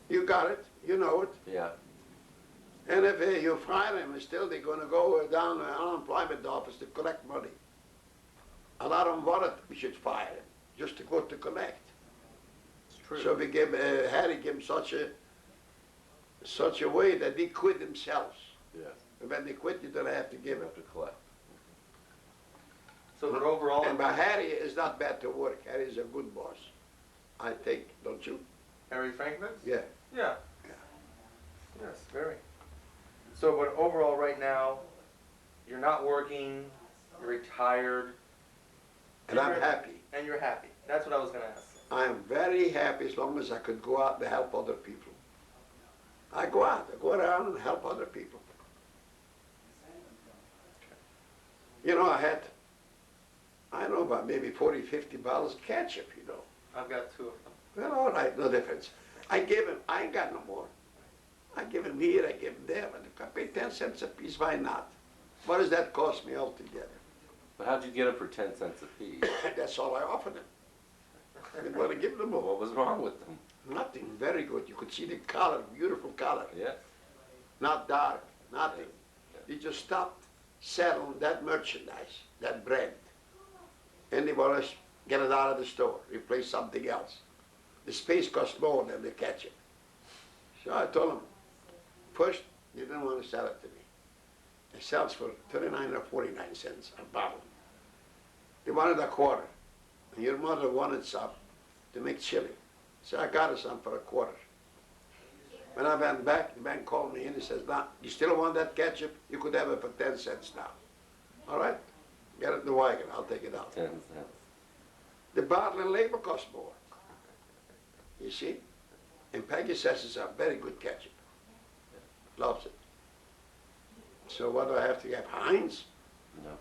You got it, you know it. Yeah. And if you fire him, still they're going to go down to the unemployment office to collect money. A lot of them wanted we should fire him, just to go to collect. It's true. So we give, Harry gave him such a way that they quit themselves. Yes. And when they quit, you don't have to give You them. have to collect. So but overall, And but Harry is not bad to work. Harry is a good boss, I think, don't you? Harry Frankovitz? Yeah. Yeah. Yeah. Yes, very. So, but overall, right now, you're not working, you're retired, And I'm happy. and you're happy. That's what I was going to ask. I'm very happy as long as I could go out and help other people. I go out, I go around and help other people. You know, I know about maybe 40, 50 bottles of ketchup, you know. I've got 2 of them. Well, all right, no difference. I give him, I ain't got no more. I give him here, I give him there, but if I pay 10 cents a piece, why not? What does that cost me altogether? But how'd you get them for 10 cents a piece? That's all I offered them. I didn't want to give them more. What was wrong with them? Nothing, very good. You could see the color, beautiful color. Yes. Not dark, nothing. He just stopped selling that merchandise, that brand. And they want to get it out of the store, replace something else. The space costs more than the ketchup. So I told them, first, they didn't want to sell it to me. It sells for 39 or 49 cents a bottle. They wanted a quarter. And your mother wanted some to make chili. So I got her some for a quarter. When I went back, the man called me in and says, "Now, you still want that ketchup? You could have it for 10 cents now." All right, get it in the wagon, I'll take it out. 10 cents. The bottle and labor costs more. You see? And Peggy says it's a very good ketchup. Loves it. So what do I have to get? Heinz? No.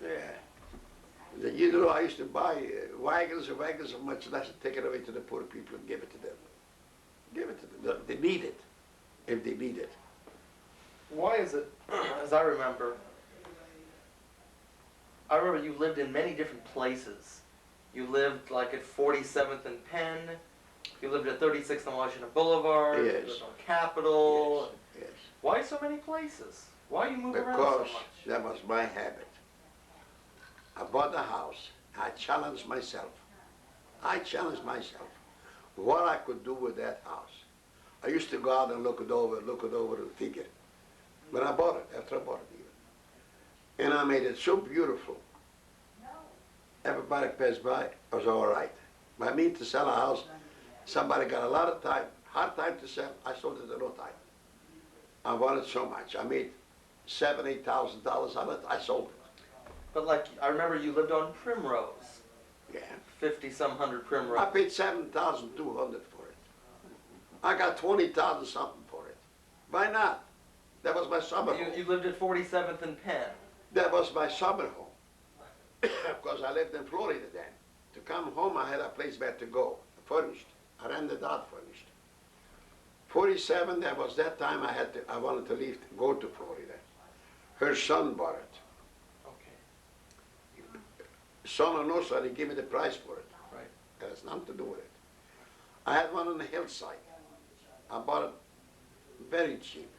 Yeah. You know, I used to buy wagons and wagons of merchandise and take it away to the poor people and give it to them. Give it to them. They need it, if they need it. Why is it, as I remember you lived in many different places. You lived like at 47th and Penn. You lived at 36th and Washington Boulevard. Yes. You lived on Capitol. Yes. Why so many places? Why you move around Because so much? that was my habit. I bought a house. I challenged myself. What I could do with that house. I used to go out and look it over and figure. But I bought it, after I bought it even. And I made it so beautiful. Everybody passed by, it was all right. By me to sell a house, somebody got a lot of time, hard time to sell, I sold it in no time. I wanted so much. I made $7,000, $8,000 on it, I sold it. But like, I remember you lived on Primrose. Yeah. 50-some hundred Primrose. I paid $7,200 for it. I got $20,000 something for it. Why not? That was my summer home. You lived at 47th and Penn. That was my summer home. Because I lived in Florida then. To come home, I had a place where to go, furnished. I rented out furnished. 47, that was that time I wanted to leave, go to Florida. Her son bought it. Okay. Son or no son, he gave me the price for it. Right. That has nothing to do with it. I had one on the hillside. I bought it very cheap.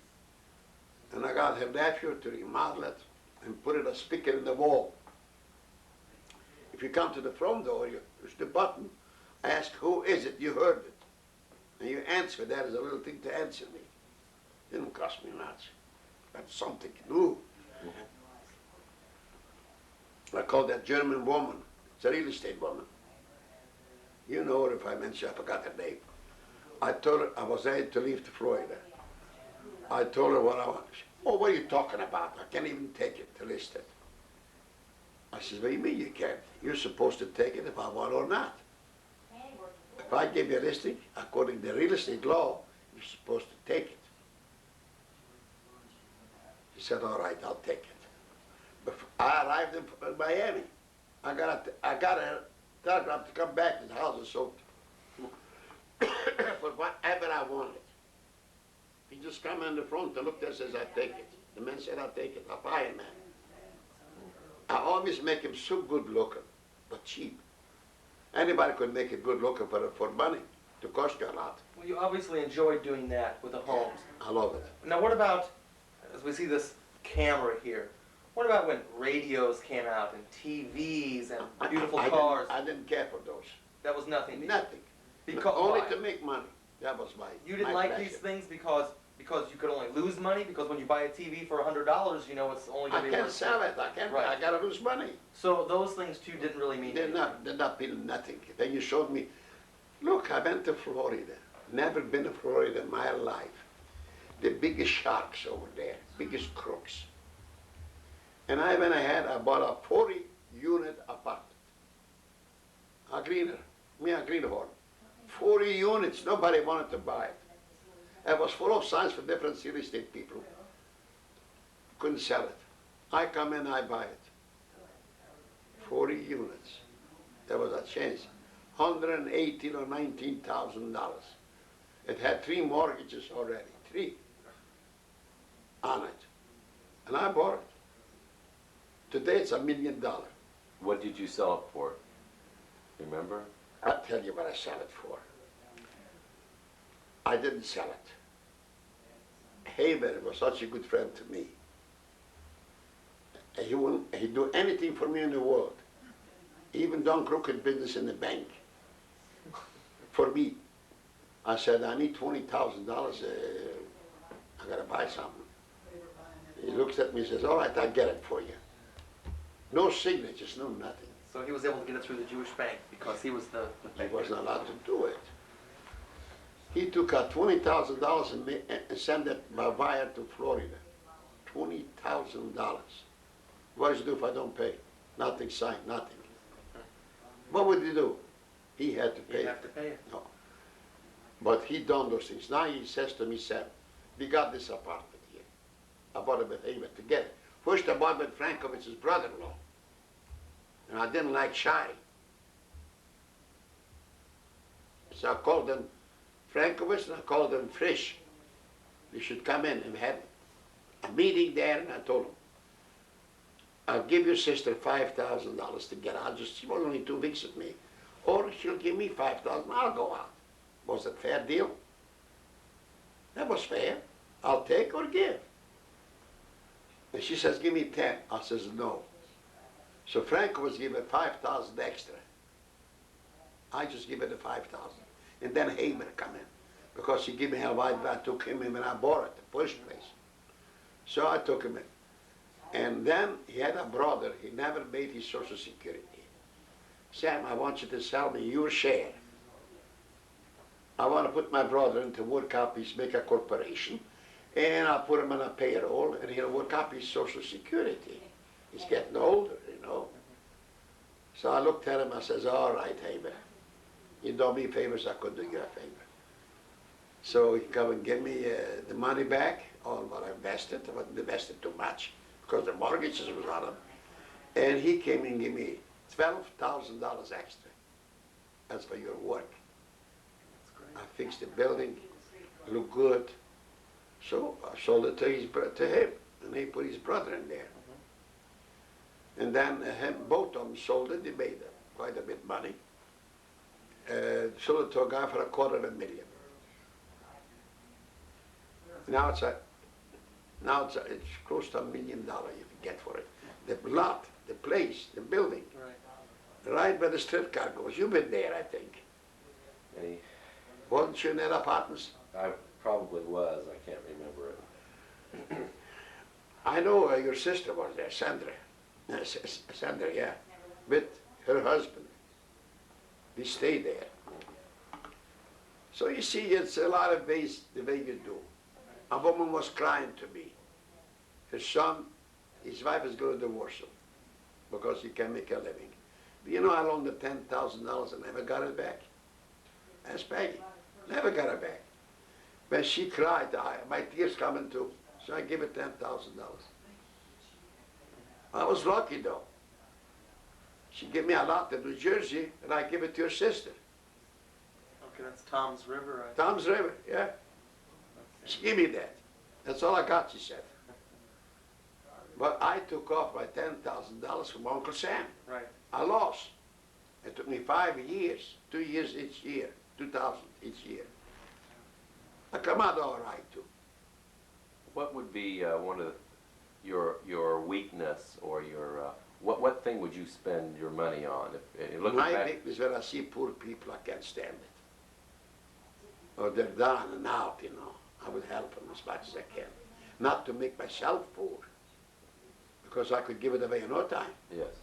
And I got her nephew to remodel it and put it a speaker in the wall. If you come to the front door, you push the button, ask who is it, you heard it. And you answer, that is a little thing to answer me. Didn't cost me much. That's something to do. I called that German woman, it's a real estate woman. You know her if I mention, I forgot her name. I told her I was ready to leave to Florida. I told her what I want. Oh, what are you talking about? I can't even take it to list it. I said, what do you mean you can't? You're supposed to take it if I want or not. If I give you a listing, according to the real estate law, you're supposed to take it. She said, all right, I'll take it. But I arrived in Miami. I got a telegram to come back, the house is sold. For whatever I wanted. He just come in the front and looked and says, I take it. The man said, I'll take it. I'll buy it, man. I always make him so good looking, but cheap. Anybody could make it good looking for money. To cost you a lot. Well, you obviously enjoyed doing that with the homes. I love it. Now what about, as we see this camera here, what about when radios came out and TVs and beautiful cars? I didn't care for those. That was nothing to you? Nothing. Because Only why? to make money. That was my You didn't my like pleasure. these things because you could only lose money? Because when you buy a TV for $100, you know it's only I going to be can't worth. sell it. I can't. Right. I gotta lose money. So those things too didn't really mean They're anything. not mean nothing. Then you showed me. Look, I went to Florida. Never been to Florida in my life. The biggest sharks over there, biggest crooks. And I went ahead. I bought a 40-unit apartment. A greenhorn. 40 units. Nobody wanted to buy it. It was full of signs for different real estate people. Couldn't sell it. I come in, I buy it. 40 units. There was a chance. $118,000 or $19,000. It had 3 mortgages already. 3 on it. And I bought it. Today it's $1 million. What did you sell it for? Remember? I'll tell you what I sell it for. I didn't sell it. Haber was such a good friend to me. He'd do anything for me in the world. Even done crooked business in the bank. For me. I said, I need $20,000. I gotta buy something. He looks at me and says, all right, I'll get it for you. No signatures, no nothing. So he was able to get it through the Jewish bank because he was the He wasn't allowed to do it. He took out $20,000 and sent it by wire to Florida. $20,000. What does he do if I don't pay? Nothing signed, nothing. What would he do? He had to pay. He'd have to pay it. No. But he done those things. Now he says to me, Sam, we got this apartment here. I bought it with him together. First I bought it with Frankovitz's brother-in-law. And I didn't like Shari. So I called them Frankovitz and I called them Frisch. They should come in and had a meeting there, and I told them, I'll give your sister $5,000 to get out. She was only 2 weeks with me. Or she'll give me $5,000, I'll go out. Was it a fair deal? That was fair. I'll take or give. And she says, give me 10. I says, no. So Frank was given 5,000 extra. I just give her the 5,000. And then Hamer come in. Because he gave me a wide, I took him in when I bought it, the first place. So I took him in. And then he had a brother, he never made his Social Security. Sam, I want you to sell me your share. I want to put my brother into work up his, make a corporation, and I'll put him on a payroll, and he'll work up his Social Security. He's getting older, you know. So I looked at him, I says, all right, Hamer, you do me favors, I could do you a favor. So he come and give me the money back, all what I invested. I wasn't invested too much, because the mortgages was on him. And he came and gave me $12,000 extra. That's for your work. I fixed the building, looked good. So I sold it to him, and he put his brother in there. And then both of them sold it. They made quite a bit of money. Sold it to a guy for $250,000. Now it's close to $1 million you can get for it. The lot, the place, the building, right where the streetcar goes. You've been there, I think. Any, Wasn't you in that apartments? I probably was. I can't remember it. I know your sister was there, Sandra. Sandra, yeah, with her husband. We stayed there. So you see, it's a lot of ways the way you do. A woman was crying to me. Her son, his wife is going to divorce him because he can make a living. But you know, I loaned her $10,000 and never got it back. That's Peggy. Never got it back. When she cried, my tears coming too. So I gave her $10,000. I was lucky though. She gave me a lot in New Jersey, and I give it to her sister. Okay, that's Tom's River. Tom's River, yeah. She gave me that. That's all I got, she said. But I took off my $10,000 from Uncle Sam. Right. I lost. It took me 5 years, 2 years each year, 2,000 each year. I come out all right too. What would be one of your weakness, or your what thing would you spend your money on? If looking My back, weakness, when I see poor people, I can't stand it. Or they're down and out, you know. I would help them as much as I can. Not to make myself poor, because I could give it away in no time. yes.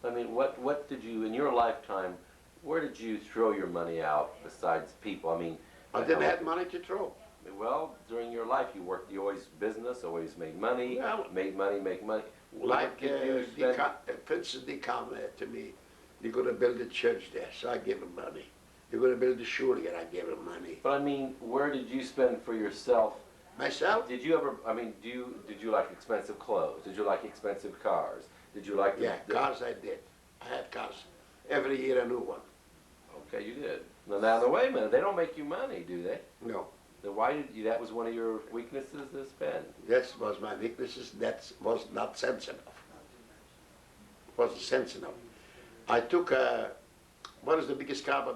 I mean, what did you in your lifetime? Where did you throw your money out besides people? I mean, I didn't have money to throw. well, during your life, you worked. You always business, always made money. Well, made money, make money. Like What did you spend? Princess, they come to me. They're going to build a church there, so I give them money. They're going to build a shul here, I give them money. But I mean, where did you spend for yourself? Myself? Did you ever? I mean, did you like expensive clothes? Did you like expensive cars? Did you like? Yeah, cars I did. I had cars. Every year a new one. Okay, you did. Now, wait a minute. They don't make you money, do they? No. Then why did you? That was one of your weaknesses to spend. That was my weaknesses. That was not sensible. wasn't sense enough. I took what is the biggest car by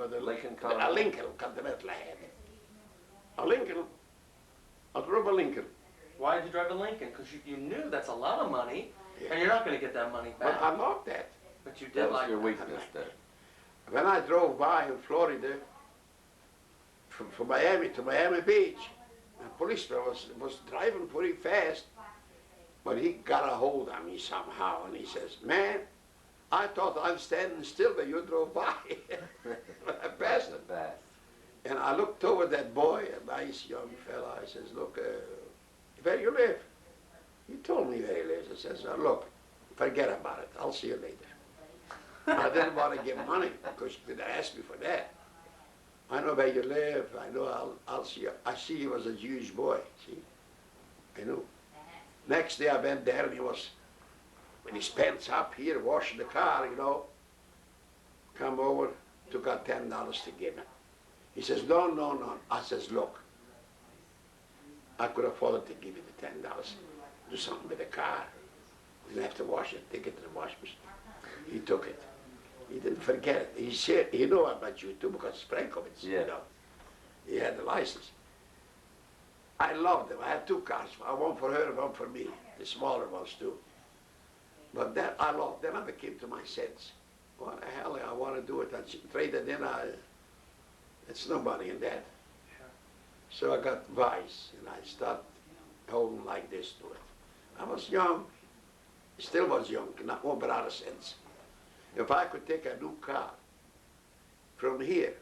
the Lincoln A Continental. Lincoln Continental I had. A Lincoln. I drove a Lincoln. Why did you drive a Lincoln? Because you knew that's a lot of money, Yeah. and you're not going to get that money But back. I loved that. But you did That was like your that. weakness then. When I drove by in Florida, from Miami to Miami Beach, the policeman was driving pretty fast, but he got a hold of me somehow, and he says, "Man, I thought I'm standing still when you drove by." I passed him. Fast. And I looked over that boy, a nice young fella. I says, "Look, where you live?" He told me where he lives. I says, "Look, forget about it. I'll see you later." I didn't want to give money because you didn't ask me for that. I know where you live. I know I'll see you. I see he was a Jewish boy. See, I knew. Next day I went there and he was with his pants up here washing the car. You know. Come over, took out $10 to give him. He says, "No, no, no." I says, "Look, I could afford to give you the $10. Do something with the car. You didn't have to wash it. Take it to the wash machine." He took it. He didn't forget it. He said, "You know about you too because Frankovitz, Yeah. you know. He had the license." I loved him. I had two cars. One for her and one for me. The smaller ones too. But that I loved. Then I came to my sense. What the hell I want to do with that? Trade it in. It's no money in that. So I got Vice and I started holding like this to it. I was young. Still was young, not more but out of sense. If I could take a new car from here,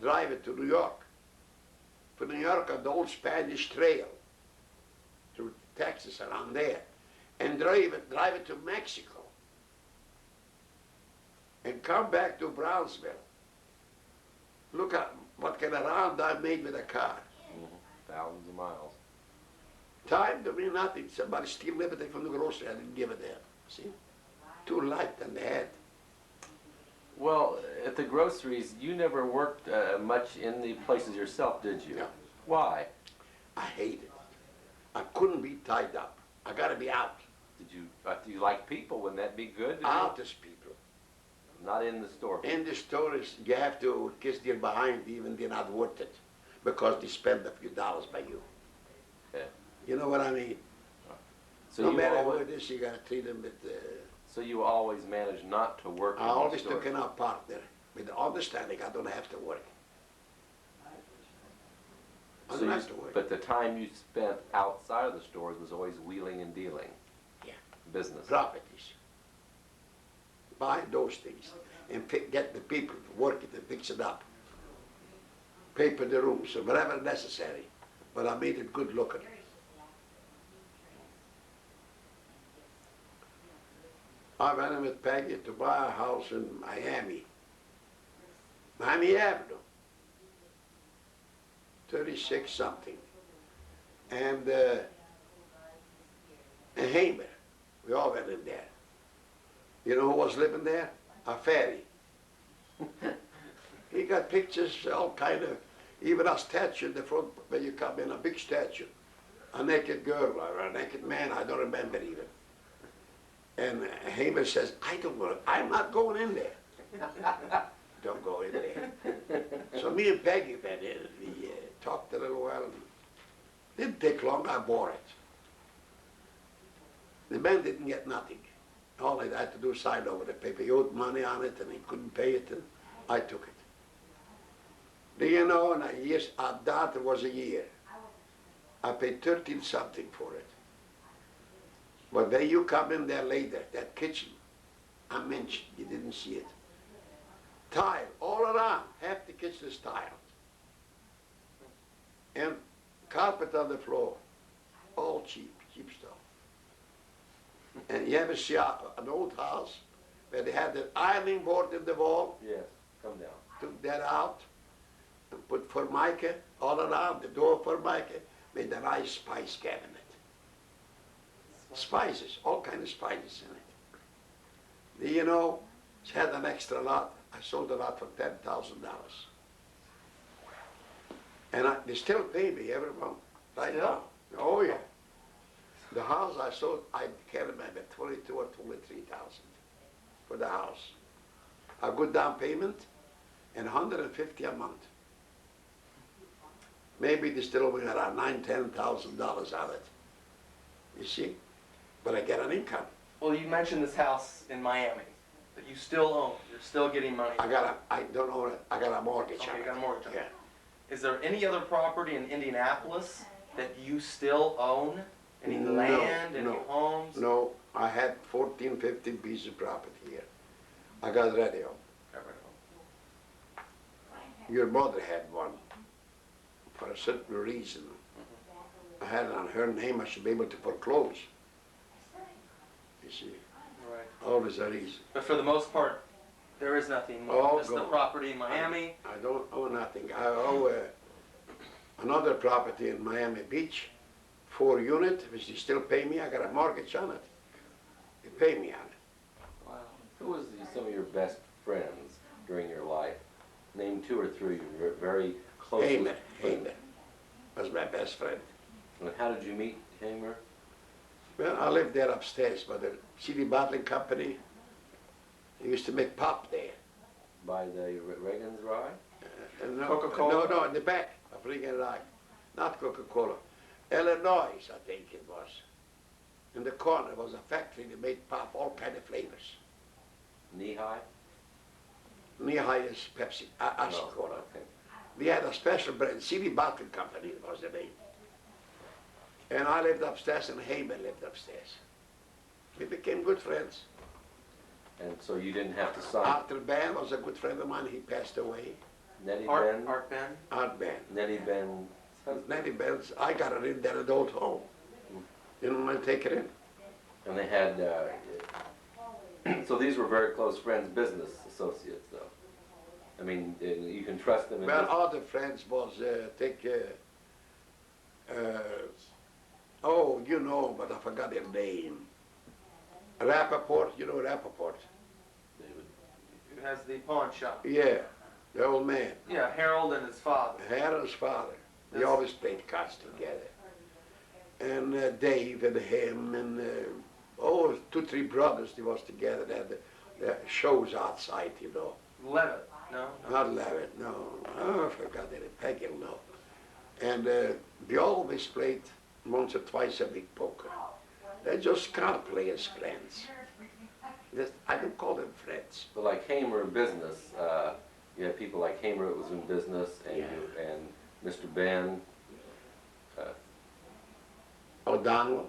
drive it to New York, from New York on the old Spanish Trail, through Texas around there, and drive it to Mexico, and come back to Brownsville. Look at what kind of round I made with a car. Thousands of miles. Time to me nothing. Somebody steal everything from the grocery. I didn't give it there. See? Too light on the head. Well, at the groceries, you never worked much in the places yourself, did you? No. Why? I hate it. I couldn't be tied up. I gotta be out. Do you like people? Wouldn't that be good? to do? Out as people. Not in the store. In the stores, you have to kiss their behind even they're not worth it. Because they spend a few dollars by you. Yeah. You know what I mean? So No you matter always, who it is, you gotta treat them with, so you always managed not to work I in the always store. took in a partner with the understanding I don't have to work. I So don't you, have to work. but the time you spent outside of the stores was always wheeling and dealing. Yeah. Business. Properties. Buy those things and get the people to work it and fix it up. Paper the rooms or whatever necessary. But I made it good looking. I went in with Peggy to buy a house in Miami. Miami Avenue. 36 something. And Hamer. We all went in there. You know who was living there? A fairy. He got pictures, all kind of, even a statue in the front when you come in, a big statue. A naked girl or a naked man, I don't remember even. And Hamer says, I'm not going in there. Don't go in there. So me and Peggy went in and we talked a little while. Didn't take long, I bought it. The man didn't get nothing. All I had to do was sign over the paper. He owed money on it and he couldn't pay it and I took it. Do you know, in a year, that was a year. I paid 13 something for it. But when you come in there later, that kitchen, I mentioned, you didn't see it. Tile all around, half the kitchen is tiled. And carpet on the floor, all cheap stuff. And you ever see an old house where they had an ironing board in the wall, Yes. Come down. took that out, and put formica all around the door formica, made a nice spice cabinet. Spices, all kind of spices in it. Do you know, she had an extra lot. I sold a lot for $10,000. And they still pay me every month, right now. Oh yeah. The house I sold, I can't remember, 22 or 23,000 for the house. A good down payment and 150 a month. Maybe they still only got around $9,000-10,000 out of it. You see? But I get an income. Well, you mentioned this house in Miami that you still own. You're still getting money. I don't own it. I got a mortgage Okay, on you it. got a mortgage on it. Yeah. Is there any other property in Indianapolis that you still own? Any No, land, any no, homes? No, I had 14, 15 pieces of property here. I got radio. Got rid of them. Your mother had one for a certain reason. I had it on her name. I should be able to foreclose. You see, Right. always a reason. But for the most part, there is nothing more. All Just the gone. property in Miami. I don't owe nothing. I owe another property in Miami Beach, 4-unit, which they still pay me. I got a mortgage on it. They pay me on it. Wow. Who was some of your best friends during your life? Name 2 or 3 of your very close Heyman friends. was my best friend. And how did you meet Hamer? Well, I lived there upstairs by the CD bottling company. They used to make pop there. By the Reagan's Rye? No, Coca-Cola? No, in the back of Reagan Rye. Not Coca-Cola. Illinois, I think it was. In the corner was a factory that made pop, all kind of flavors. Knee-high? Knee-high is Pepsi, Ice No, Cola. okay. We had a special brand, CD Bottling Company was the name. And I lived upstairs and Heyman lived upstairs. We became good friends. And so you didn't have to sign. Arthur Ben was a good friend of mine, he passed away. Nettie Art, Ben? Art Ben. Art Ben. Nettie Ben's husband? Nettie Ben's, I got it in there at the old home. Didn't want to take it in. And they had, so these were very close friends, business associates though. I mean, you can trust them in Well, business. other friends was, oh, you know, but I forgot their name. Rappaport, you know Rappaport? Who has the pawn shop. Yeah, the old man. Yeah, Harold and his father. Harold's father. We Yes. always played cards together. And Dave and him and, 2, 3 brothers, they was together. They had the shows outside, you know. Levitt. No? Not Levitt, no. Oh, I forgot their name. Peggy, no. And we always played once or twice a week poker. They're just card players, friends. I don't call them friends. But like Hamer in business, you had people like Hamer that was in business and, Yeah. and Mr. Ben, O'Donnell,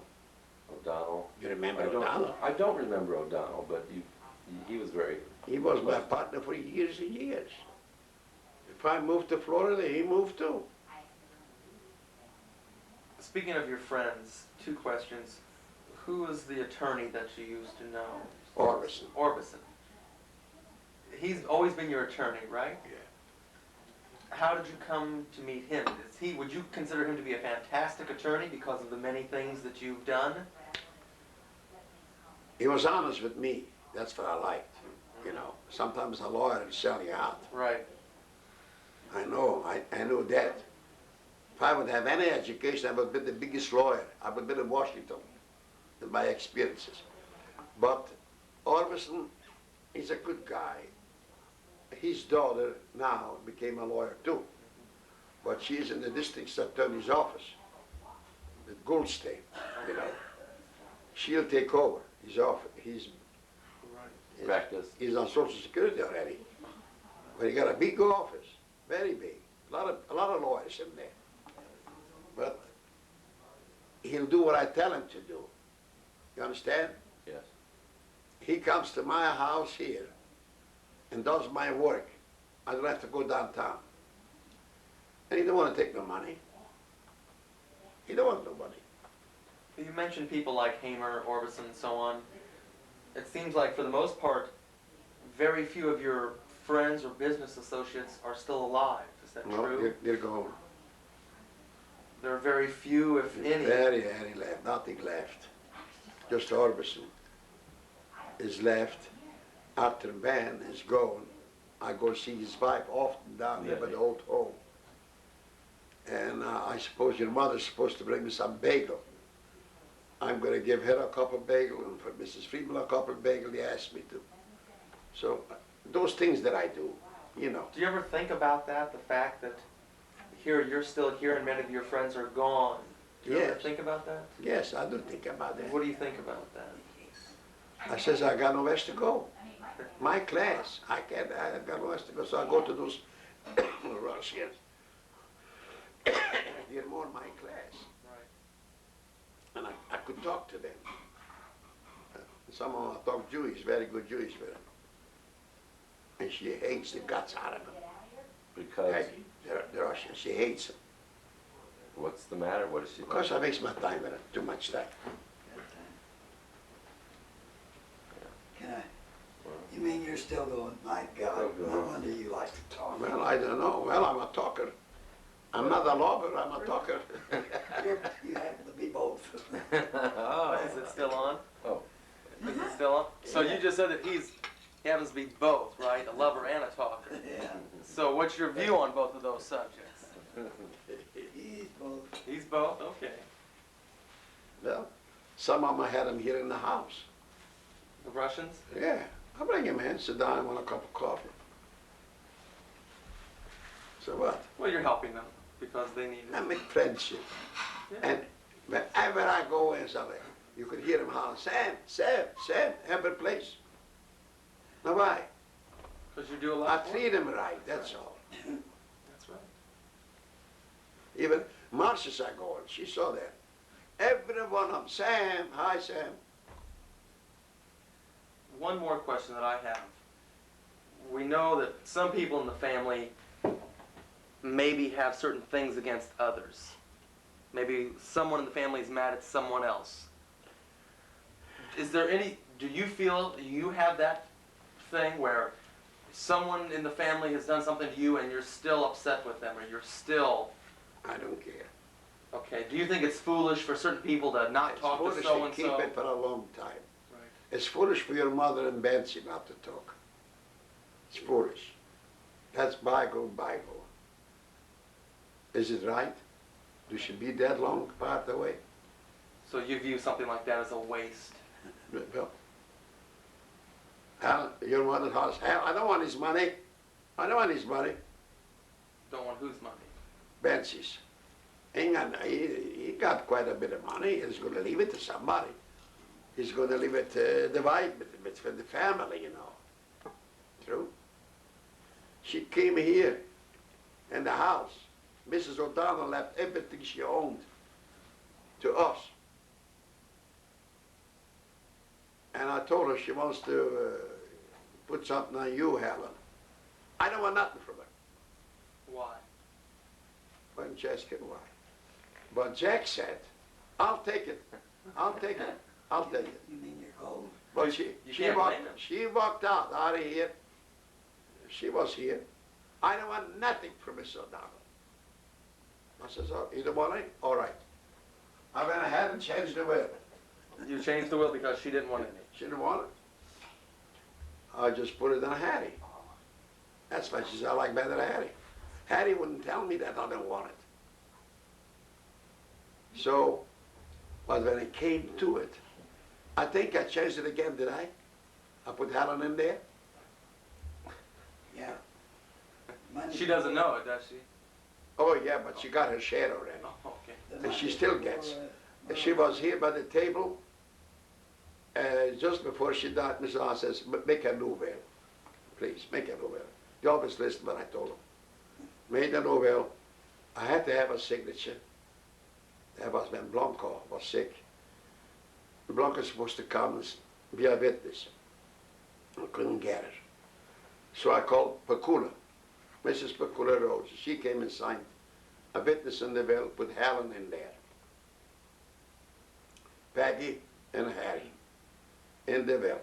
O'Donnell. you remember O'Donnell? I don't remember O'Donnell, but he was very, He was my partner for years and years. If I moved to Florida, he moved too. Speaking of your friends, 2 questions. Who was the attorney that you used to know? Orbison. Orbison. He's always been your attorney, right? Yeah. How did you come to meet him? Would you consider him to be a fantastic attorney because of the many things that you've done? He was honest with me. That's what I liked. You know, sometimes a lawyer will sell you out. Right. I know, I knew that. If I would have any education, I would be the biggest lawyer. I would be in Washington, in my experiences. But Orbison is a good guy. His daughter now became a lawyer too. But she's in the district attorney's office at Goldstein, you know. She'll take over his office. Right. practice. He's on Social Security already. But he got a big office, very big. A lot of lawyers in there. But he'll do what I tell him to do. You understand? Yes. He comes to my house here and does my work. I don't have to go downtown. And he don't want to take no money. He don't want no money. You mentioned people like Hamer, Orbison, and so on. It seems like, for the most part, very few of your friends or business associates are still alive. Is that No, true? they're gone. There are very few, if any. Very left. Nothing left. Just Orbison is left. Arthur Ben is gone. I go see his wife often down there by the old home. And I suppose your mother's supposed to bring me some bagel. I'm gonna give her a couple bagel and for Mrs. Friedman a couple bagel, they asked me to. So, those things that I do, you know. Do you ever think about that, the fact that here, you're still here and many of your friends are gone? Do you ever Yes. think about that? Yes, I do think about that. What do you think about that? I says, I got nowhere to go. My class, I got nowhere to go, so I go to those Russians. They're more my class. Right. And I could talk to them. Some of them talk Jewish, very good Jewish with them. And she hates the guts out of them. Because, Peggy, the Russian, she hates them. what's the matter? What is she? Because I waste my time with them, too much time. Can I? You mean you're still going, my God, no wonder you like to talk. Well, I don't know. Well, I'm a talker. I'm not a lover, I'm a talker. You happen to be both. Oh. Is it still on? Oh. Is it still on? So you just said that he happens to be both, right? A lover and a talker. Yeah, So what's your view on both of those subjects? he's both. He's both? Okay. Well, some of them I had them here in the house. The Russians? Yeah, I bring him in, sit down and want a cup of coffee. So what? Well, you're helping them because they need I it. make friendship. Yeah. And whenever I go in somewhere, you could hear him holler, Sam, Sam, Sam, every place. Now why? Because you do a I lot for them. treat him right, that's all. That's right. Even Marcia's I go in, she saw that. Every one of them, Sam, hi Sam. One more question that I have. We know that some people in the family maybe have certain things against others. Maybe someone in the family is mad at someone else. Is there any, do you feel you have that thing where someone in the family has done something to you and you're still upset with them or you're still, I don't care. okay, do you think it's foolish for certain people to not It's talk to foolish so and keep so? it for a long time. Right. It's foolish for your mother and Betsy not to talk. It's foolish. That's Bible, Bible. Is it right? Do she be that long part away? So you view something like that as a waste? Well, Hal, your mother's house. Hal, I don't want his money. I don't want his money. Don't want whose money? Betsy's. He got quite a bit of money. He's going to leave it to somebody. He's going to leave it to the wife, but for the family, you know. True. She came here in the house. Mrs. O'Donnell left everything she owned to us. And I told her she wants to put something on you, Helen. I don't want nothing from her. Why? Why didn't you ask him why? But Jack said, I'll take it. I'll take it. I'll take it. You mean you're cold? But You can't blame him. she walked out of here. She was here. I don't want nothing from Miss O'Donnell. I says, oh, you don't want it? All right. I went ahead and changed the will. You changed the will because she didn't want any. She didn't want it. I just put it in Hattie. That's why she said, I like better Hattie. Hattie wouldn't tell me that I didn't want it. So, but when it came to it, I think I changed it again, did I? I put Helen in there? Yeah. Money- She doesn't know it, does she? Oh, yeah, but she got her share already. Oh, okay. the And she money still for, gets. She was here by the table, just before she died, Mr. Lawrence says, make a new will. Please, make a new will. He always listened when I told him. Made a new will. I had to have a signature. That was when Blanco was sick. Blanco was supposed to come and be a witness. I couldn't get her. So I called Pacula, Mrs. Pacula Rhodes. She came and signed a witness in the will, put Helen in there. Peggy and Harry in the will.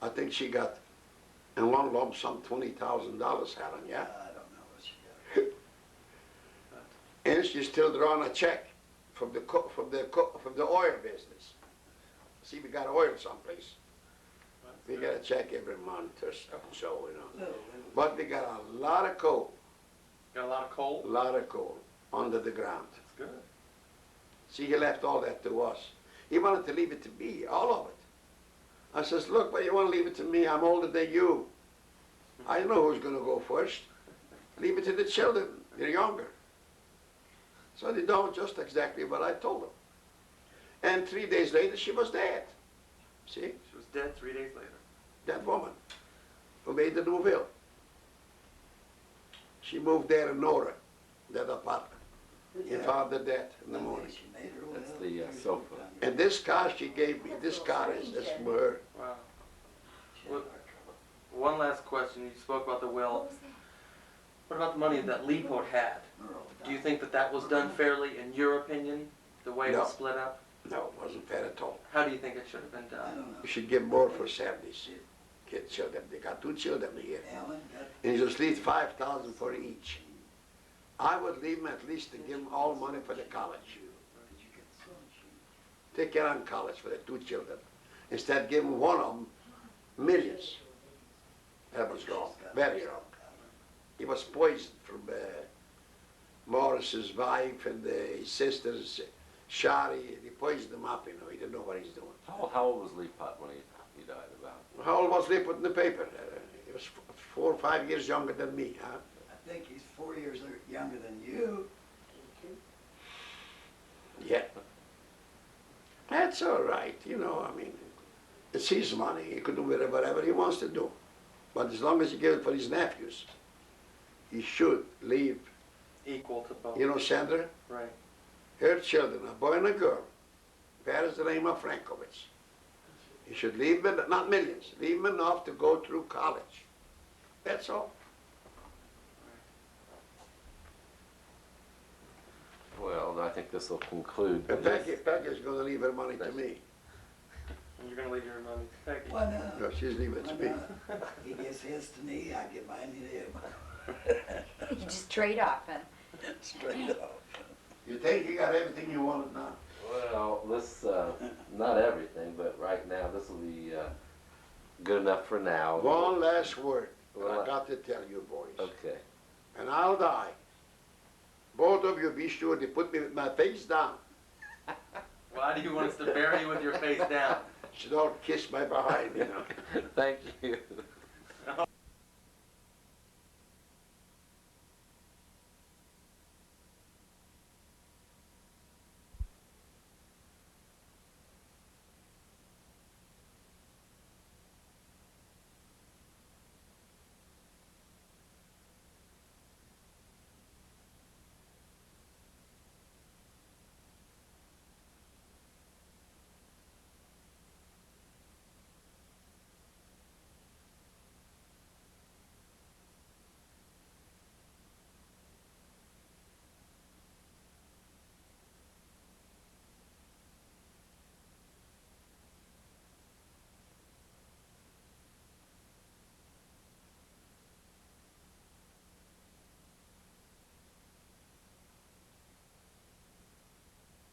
I think she got in one lump sum $20,000, Helen, yeah? I don't know what she got. And she's still drawing a check from the oil business. See, we got oil someplace. We get a check every month or so, you know. Little. But we got a lot of coal, Got a lot of coal? a lot of coal under the ground. That's good. See, he left all that to us. He wanted to leave it to me, all of it. I says, look, but you want to leave it to me? I'm older than you. I know who's going to go first. Leave it to the children. They're younger. So they don't just exactly what I told them. And 3 days later, she was dead. See? She was dead 3 days later. That woman who made the new will. She moved there in Nora, that apartment. He found her dead in the morning. She made her will. That's the sofa. And this car she gave me, this car is from her. Wow. She had our trouble. One last question. You spoke about the What will. was that? What about the money that Leapold had? Merle Do you died. think that that was done fairly, in your opinion, the way it was No. split up? No, it wasn't fair at all. How do you think it should have been I done? don't know. You should give more for Sandy's kid children. They got 2 children here. Alan got. And you just leave 5,000 for each. I would leave them at least to give them all money for the college. Did you get the song sheet? Take care on college for the 2 children. Instead, give them one of them millions. That was wrong, very wrong. He was poisoned from Morris's wife and his sisters, Shari. He poisoned him up, you know. He didn't know what he's doing. How old was Lee Pot when he died about? How old was they put in the paper? He was 4 or 5 years younger than me, huh? I think he's 4 years younger than you. Yeah. That's all right, you know, I mean, it's his money. He could do with it whatever he wants to do. But as long as he gives it for his nephews, he should leave. Equal to both. You know, Sandra, Right. her children, a boy and a girl, bears the name of Frankovitz. He should leave them, not millions, leave them enough to go through college. That's all. Well, I think this will conclude. And Peggy's gonna leave her money to me. And you're going to leave your money to Peggy. Why not? No, she's leaving it Why to me. not? He gives his to me, I give mine to him. You just trade off, huh? Straight up. You think you got everything you wanted now? Well, this, not everything, but right now, this will be good enough for now. One last word, Well, I got to tell you boys. Okay. And I'll die. Both of you be sure to put me with my face down. Why do you want us to bury you with your face down? So don't kiss my behind, you know. Thank you.